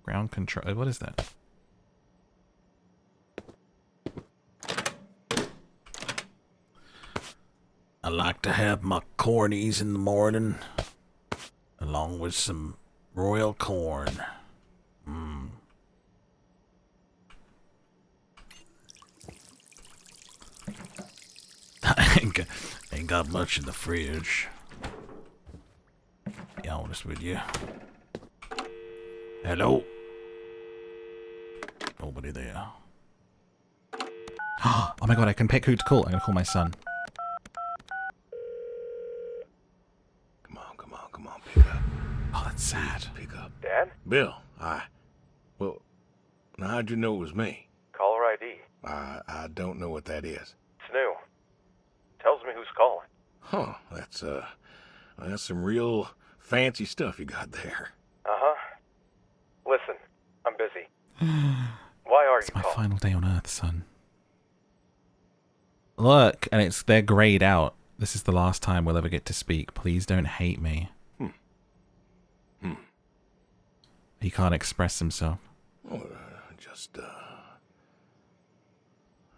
Ground control. What is that? like to have my cornies in the morning, along with some royal corn. Ain't got much in the fridge. Be honest with you. Hello? Nobody there. Oh my god, I can pick who to call. I'm gonna call my son. Come on, pick up. Oh, that's sad. Pick up. Dad? Bill, well, now how'd you know it was me? Caller ID. I don't know what that is. It's new. Tells me who's calling. Huh, that's some real fancy stuff you got there. Uh-huh. Listen, I'm busy. Why are It's you my calling? final day on Earth, son. Look, and they're grayed out. This is the last time we'll ever get to speak. Please don't hate me. He can't express himself. Oh, just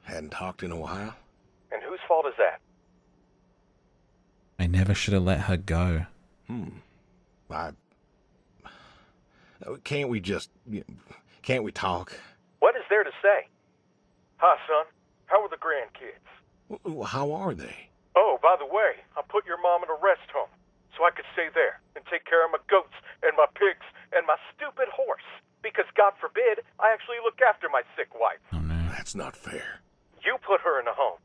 hadn't talked in a while. And whose fault is that? I never should have let her go. Can't we talk? What is there to say? Hi, son. How are the grandkids? How are they? Oh, by the way, I put your mom in a rest home so I could stay there and take care of my goats and my pigs and my stupid horse. Because God forbid, I actually look after my sick wife. Oh no. That's not fair. You put her in a home.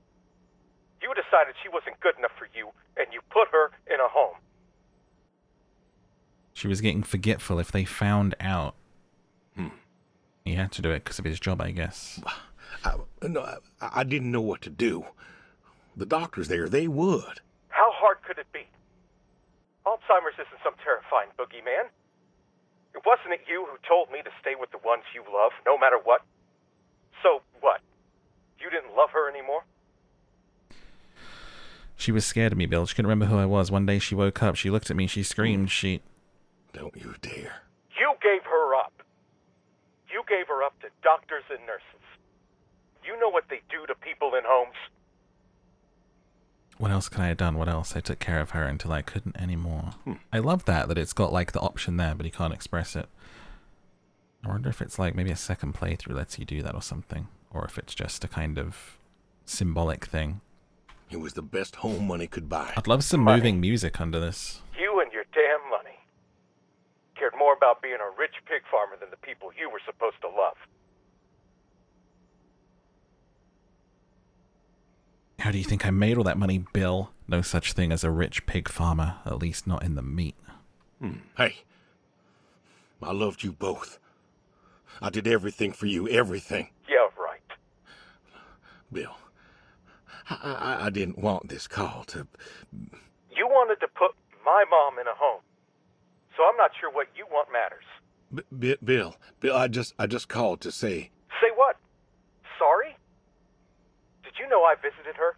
You decided she wasn't good enough for you, and you put her in a home. She was getting forgetful if they found out. He had to do it because of his job, I guess. I didn't know what to do. The doctors there, they would. How hard could it be? Alzheimer's isn't some terrifying boogeyman. It wasn't it you who told me to stay with the ones you love, no matter what? So, what? You didn't love her anymore? She was scared of me, Bill. She couldn't remember who I was. One day she woke up, she looked at me, she screamed, Don't you dare. You gave her up. You gave her up to doctors and nurses. You know what they do to people in homes? What else could I have done? What else? I took care of her until I couldn't anymore. I love that it's got like the option there, but he can't express it. I wonder if it's like maybe a second playthrough lets you do that or something. Or if it's just a kind of symbolic thing. It was the best home money could buy. I'd love some moving music under this. You and your damn money. Cared more about being a rich pig farmer than the people you were supposed to love. How do you think I made all that money, Bill? No such thing as a rich pig farmer, at least not in the meat. Hey, I loved you both. I did everything for you, everything. Yeah, right. Bill, I didn't want this call to... You wanted to put my mom in a home. So I'm not sure what you want matters. Bill, I just called to say... Say what? Sorry? Did you know I visited her?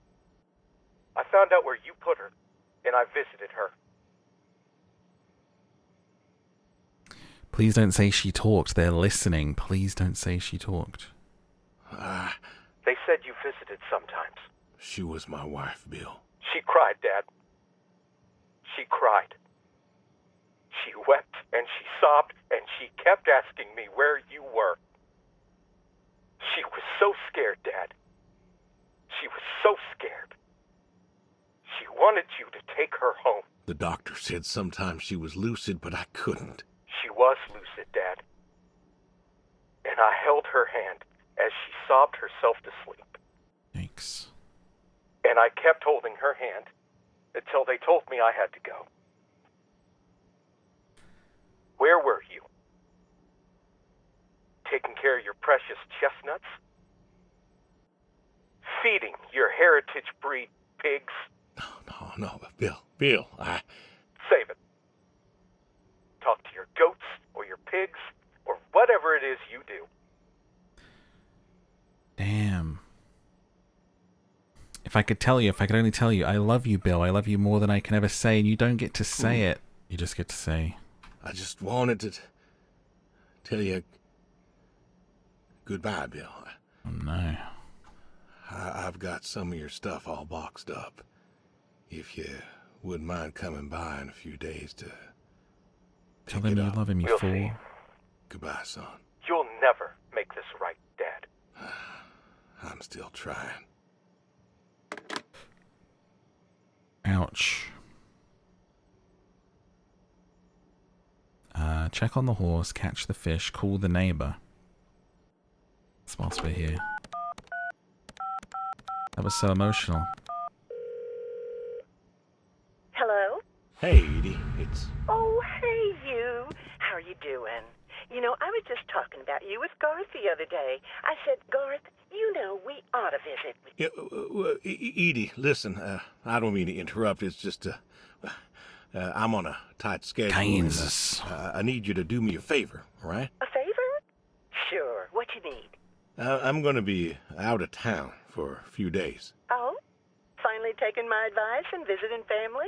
I found out where you put her, and I visited her. Please don't say she talked. They're listening. Please don't say she talked. They said you visited sometimes. She was my wife, Bill. She cried, Dad. She cried. She wept, and she sobbed, and she kept asking me where you were. She was so scared, Dad. She was so scared. She wanted you to take her home. The doctor said sometimes she was lucid, but I couldn't. She was lucid, Dad. And I held her hand as she sobbed herself to sleep. Yikes. And I kept holding her hand until they told me I had to go. Where were you? Taking care of your precious chestnuts? Feeding your heritage breed pigs? No, Bill, Save it. Talk to your goats or your pigs or whatever it is you do. Damn. If I could only tell you, I love you, Bill. I love you more than I can ever say, and you don't get to say it. You just get to say. I just wanted to tell you goodbye, Bill. Oh no. I've got some of your stuff all boxed up. if you wouldn't mind coming by in a few days to Tell pick him it you up. love him, you We'll fool. see. Goodbye, son. You'll never make this right, Dad. I'm still trying. Ouch. Check on the horse, catch the fish, call the neighbor. That's whilst we're here. That was so emotional. Hello? Hey, Edie. It's... Oh, hey, you. How are you doing? You know, I was just talking about you with Garth the other day. I said, Garth, you know, we ought to visit. Edie, listen, I don't mean to interrupt. It's just, I'm on a tight schedule. Kansas. And, I need you to do me a favor, all right? A favor? Sure. What you need? I'm going to be out of town for a few days. Oh? Finally taking my advice and visiting family?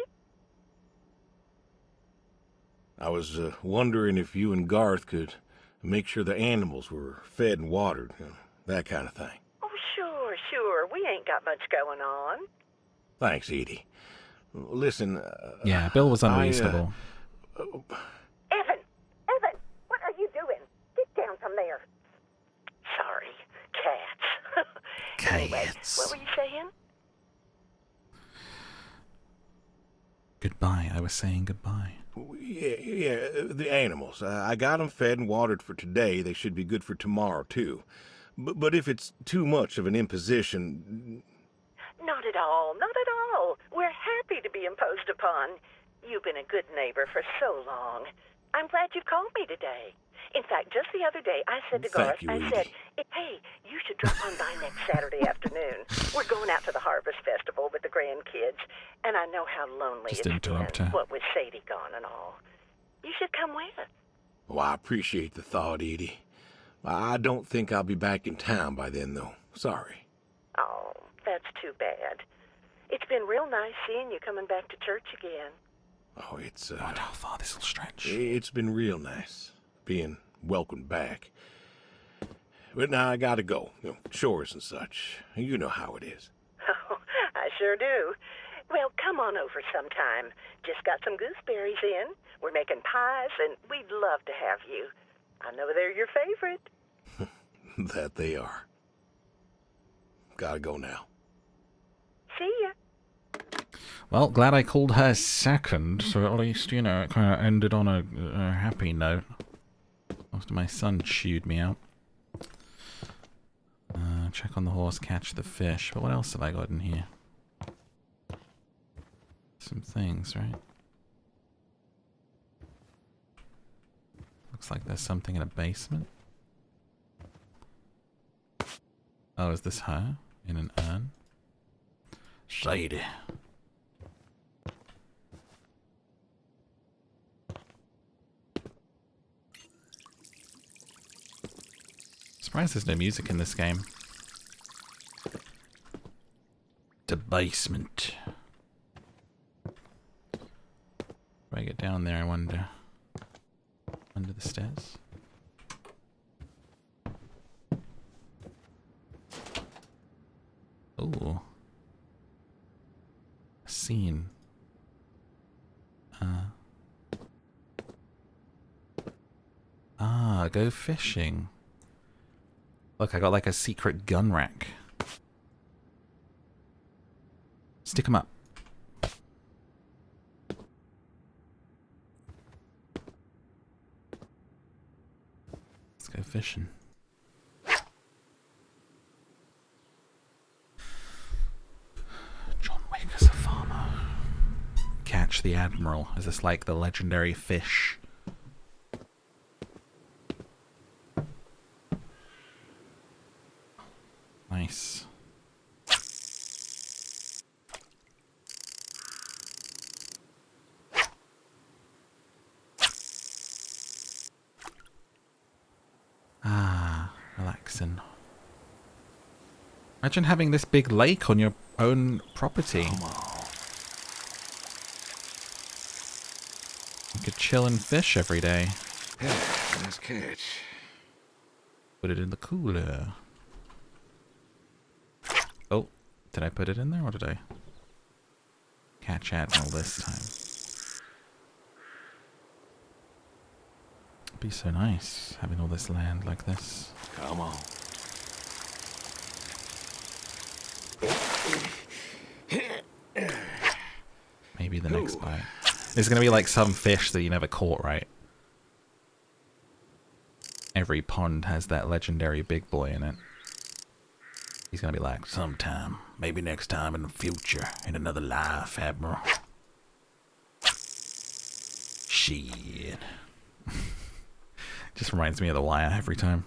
I was wondering if you and Garth could make sure the animals were fed and watered, you know, that kind of thing. Oh, sure, sure. We ain't got much going on. Thanks, Edie. Listen, Yeah, Bill was unreasonable. Evan! Evan! What are you doing? Get down from there. Sorry. Cats. Anyway, what were you saying? Goodbye. I was saying goodbye. Yeah, the animals. I got them fed and watered for today. They should be good for tomorrow, too. But if it's too much of an imposition... Not at all, not at all. We're happy to be imposed upon. You've been a good neighbor for so long. I'm glad you called me today. In fact, just the other day, I said to Garth, Thank you, I said, Edie. hey, you should drop on by next Saturday afternoon. We're going out to the Harvest Festival with the grandkids, and I know how lonely Just it's interrupt been, her. what with Sadie gone and all. You should come with. Well, I appreciate the thought, Edie. I don't think I'll be back in town by then, though. Sorry. Oh, that's too bad. It's been real nice seeing you coming back to church again. Oh, it's, I wonder how far this will stretch. It's been real nice being welcomed back. But now I gotta go. You know, chores and such. You know how it is. Oh, I sure do. Well, come on over sometime. Just got some gooseberries in. We're making pies, and we'd love to have you. I know they're your favorite. That they are. Gotta go now. See ya. Well, glad I called her second, so at least, you know, it kind of ended on a happy note. After my son chewed me out. Check on the horse, catch the fish. But what else have I got in here? Some things, right? Looks like there's something in a basement. Oh, is this her? In an urn? Sadie. Surprised there's no music in this game. The basement. If I get down there, I wonder. Under the stairs. Ooh. A scene. Go fishing. Look, I got like a secret gun rack. Stick 'em up. Let's go fishing. John Wick as a farmer. Catch the Admiral. Is this like the legendary fish? Nice. Relaxing. Imagine having this big lake on your own property. You could chill and fish every day. Yeah, nice catch. Put it in the cooler. Oh, did I put it in there or did I? catch Admiral this time. It'd be so nice having all this land like this. Come on. Maybe the next bite. There's gonna be like some fish that you never caught, right? Every pond has that legendary big boy in it. He's gonna be like, sometime, maybe next time in the future, in another life, Admiral. Shit. Just reminds me of The Wire every time.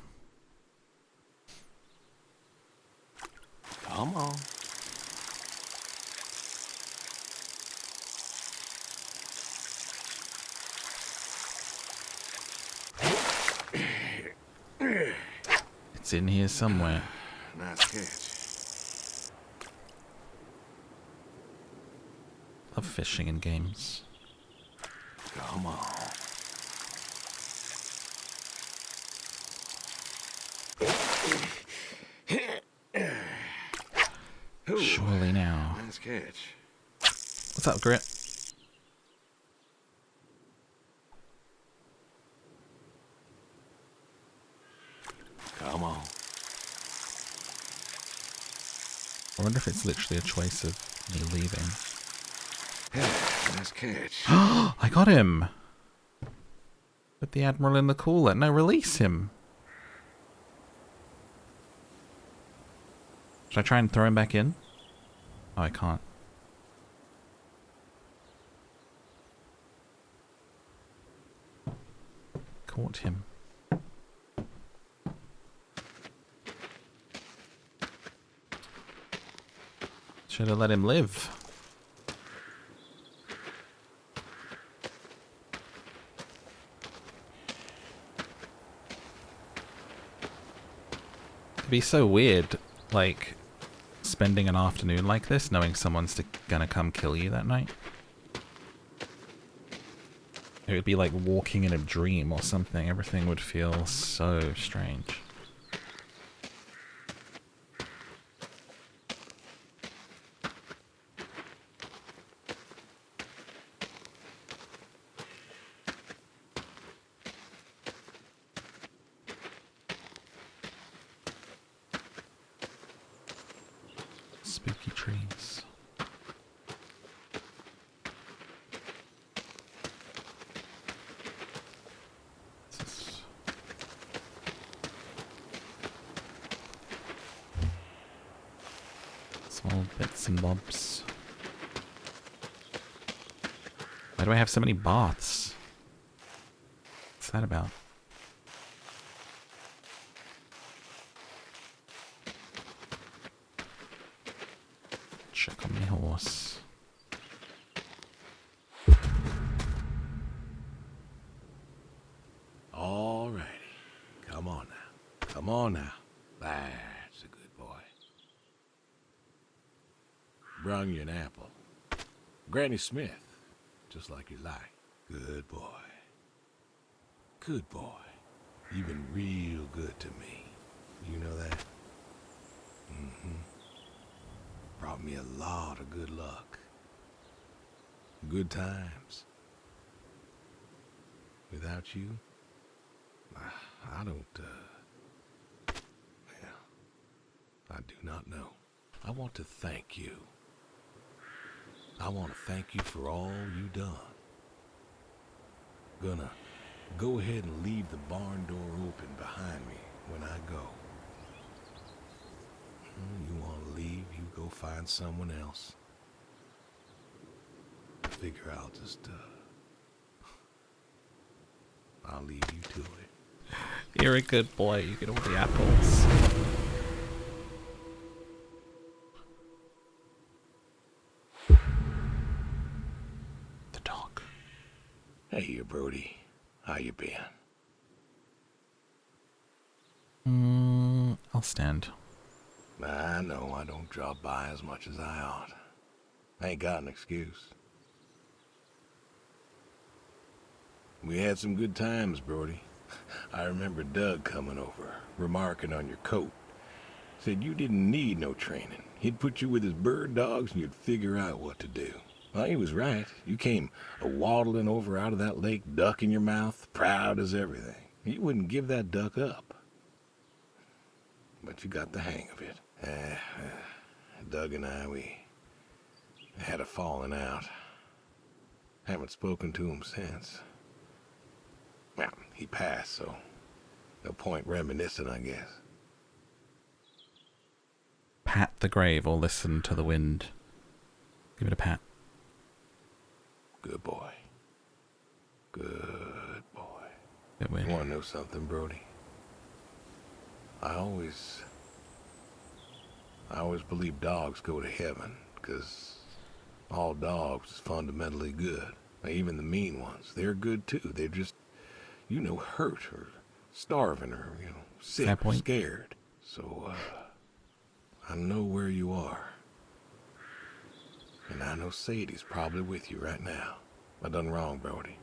Come on. It's in here somewhere. Nice catch. Love fishing in games. Come on. Surely now. Nice catch. What's up, Grit? Come on. I wonder if it's literally a choice of me leaving. Nice catch. I got him! Put the Admiral in the cooler. No, release him. Should I try and throw him back in? Oh, I can't. Caught him. Should have let him live. It'd be so weird, like, spending an afternoon like this, knowing someone's gonna come kill you that night. It would be like walking in a dream or something. Everything would feel so strange. Spooky trees. Small bits and bobs. Why do I have so many baths? What's that about? Check on my horse. All righty. Come on now. Come on now. That's a good boy. Brung you an apple. Granny Smith. Just like you like. Good boy. Good boy. You've been real good to me. You know that? Mm-hmm. Brought me a lot of good luck. Good times. Without you, I don't, well, I do not know. I want to thank you. I want to thank you for all you done. Gonna go ahead and leave the barn door open behind me when I go. You want to leave, you go find someone else. I figure I'll just, I'll leave you to it. You're a good boy. You get all the apples. The dog. Hey, you Brody. How you been? I'll stand. I know I don't drop by as much as I ought. I ain't got an excuse. We had some good times, Brody. I remember Doug coming over, remarking on your coat. Said you didn't need no training. He'd put you with his bird dogs and you'd figure out what to do. Well, he was right. You came waddling over out of that lake, duck in your mouth, proud as everything. You wouldn't give that duck up. But you got the hang of it. Doug and I, we had a falling out. Haven't spoken to him since. Well, he passed, so no point reminiscing, I guess. Pat the grave or listen to the wind. Give it a pat. Good boy. Good boy. Bit weird. You want to know something, Brody? I always believe dogs go to heaven, because all dogs is fundamentally good. Even the mean ones, they're good too. They're just, hurt or starving or, sick or scared. So, I know where you are. And I know Sadie's probably with you right now. I done wrong, Brody.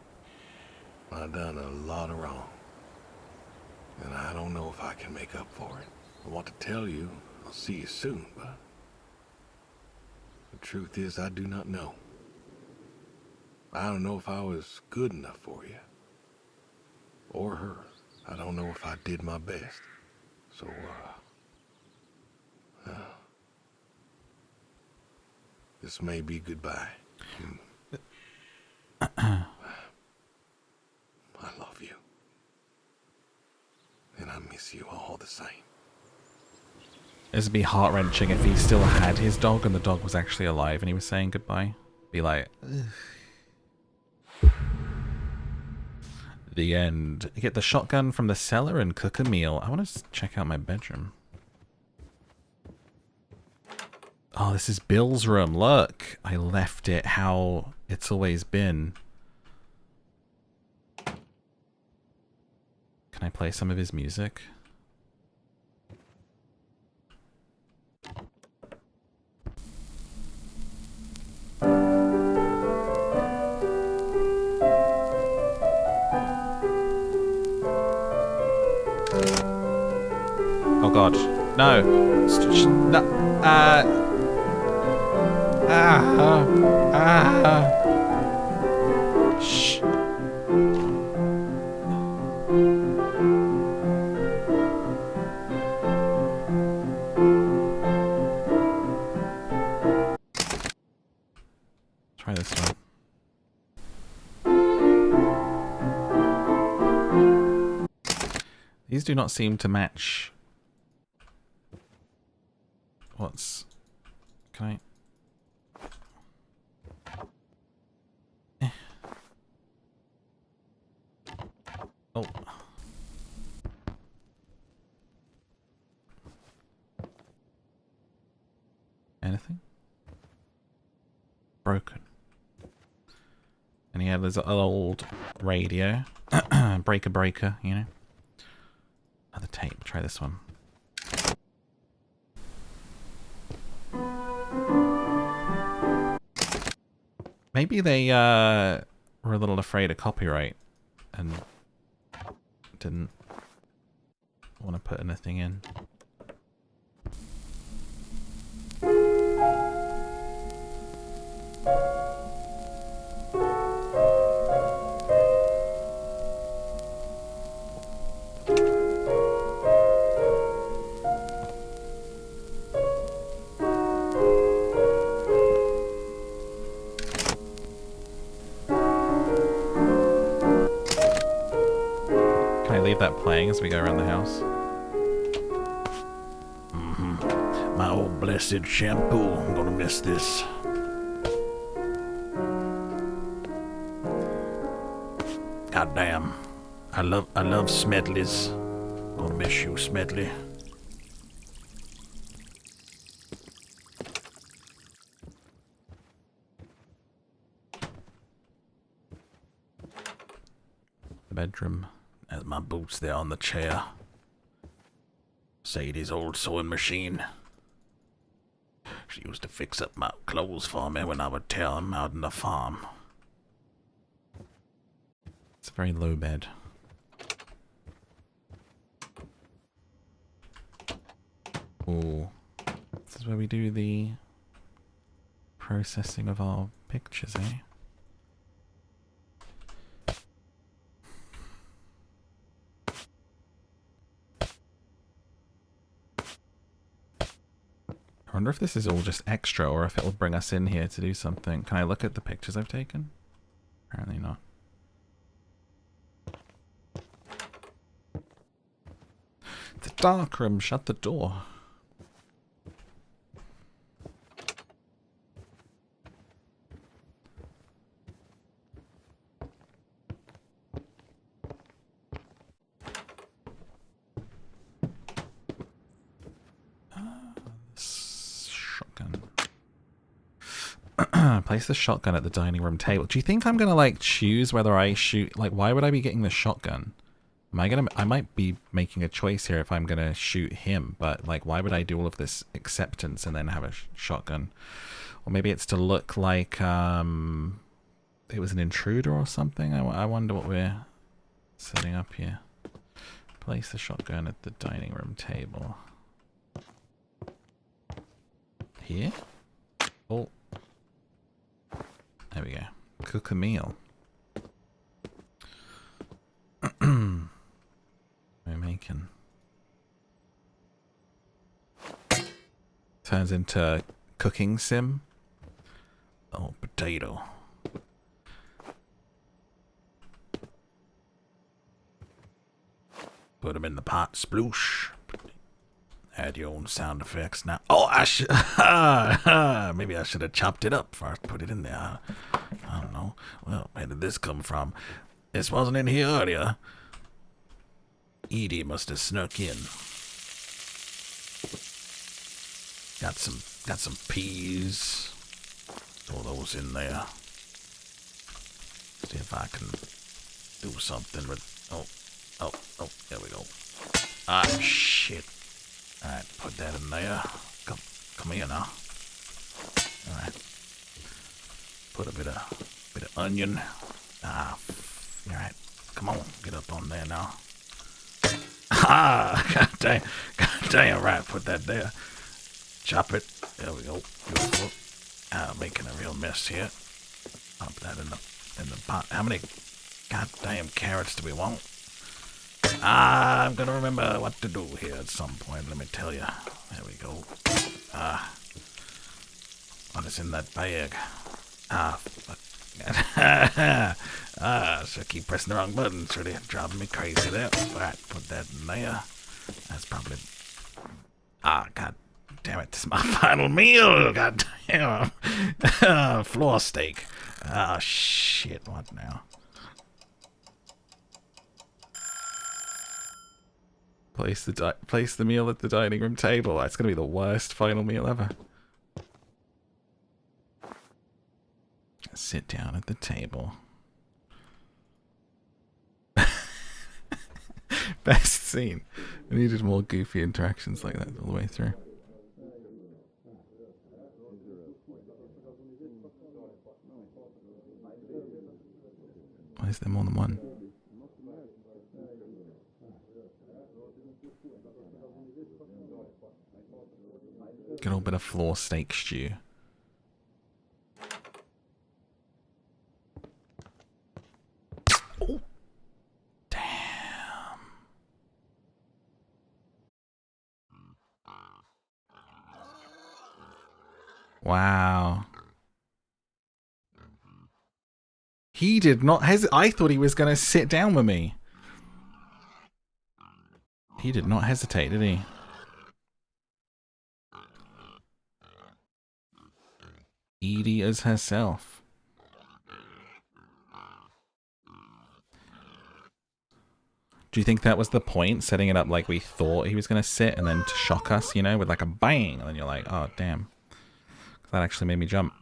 I done a lot of wrong. And I don't know if I can make up for it. I want to tell you I'll see you soon, but the truth is I do not know. I don't know if I was good enough for you. Or her. I don't know if I did my best. So, this may be goodbye. I love you. And I miss you all the same. It'd be heart-wrenching if he still had his dog and the dog was actually alive and he was saying goodbye. Be like, ugh. The end. Get the shotgun from the cellar and cook a meal. I want to check out my bedroom. Oh, this is Bill's room. Look, I left it how it's always been. Can I play some of his music? Oh god. No. Shh. Try this one. These do not seem to match. What's... Can I... Oh. Anything? Broken. And he had this old radio. breaker, you know. Another tape. Try this one. Maybe they were a little afraid of copyright and didn't want to put anything in. That playing as we go around the house. My old blessed shampoo. I'm gonna miss this. God damn. I love Smedley's. Gonna miss you, Smedley. The bedroom. There's my boots there on the chair. Sadie's old sewing machine. She used to fix up my clothes for me when I would tear them out in the farm. It's a very low bed. Ooh. This is where we do the Processing of our pictures, eh? I wonder if this is all just extra or if it'll bring us in here to do something. Can I look at the pictures I've taken? Apparently not. The dark room, shut the door. Shotgun. Place the shotgun at the dining room table. Do you think I'm gonna like choose whether I shoot? Like, why would I be getting the shotgun? I might be making a choice here if I'm gonna shoot him, but like, why would I do all of this acceptance and then have a shotgun? Or maybe it's to look like it was an intruder or something. I wonder what we're setting up here. Place the shotgun at the dining room table. Here? Oh. There we go. Cook a meal. We're making. Turns into cooking sim. Oh, potato. Put them in the pot. Sploosh. Add your own sound effects now. Oh, I should. Maybe I should have chopped it up before I put it in there. I don't know. Well, where did this come from? This wasn't in here earlier. Edie must have snuck in. Got some peas. Throw those in there. See if I can do something with. Oh, there we go. Ah, shit. Alright, put that in there. Come here now. Alright. Put a bit of onion. Alright. Come on, get up on there now. God damn, right, put that there. Chop it. There we go. Beautiful. Making a real mess here. Pop that in the pot. How many goddamn carrots do we want? I'm gonna remember what to do here at some point, let me tell you. There we go. What is in that bag? Fuck. So I keep pressing the wrong button. It's really driving me crazy there. Alright, put that in there. That's probably... God damn it. This is my final meal. God damn. Floor steak. Shit. What now? Place the meal at the dining room table. That's gonna be the worst final meal ever. Sit down at the table. Best scene. We needed more goofy interactions like that all the way through. Why is there more than one? Good old bit of floor steak stew. Oh, damn. Wow. He did not hesitate. I thought he was going to sit down with me. He did not hesitate, did he? Edie as herself. Do you think that was the point? Setting it up like we thought he was going to sit and then to shock us, you know, with like a bang. And then you're like, oh, damn. That actually made me jump.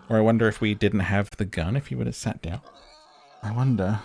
Or I wonder if we didn't have the gun, if he would have sat down. I wonder.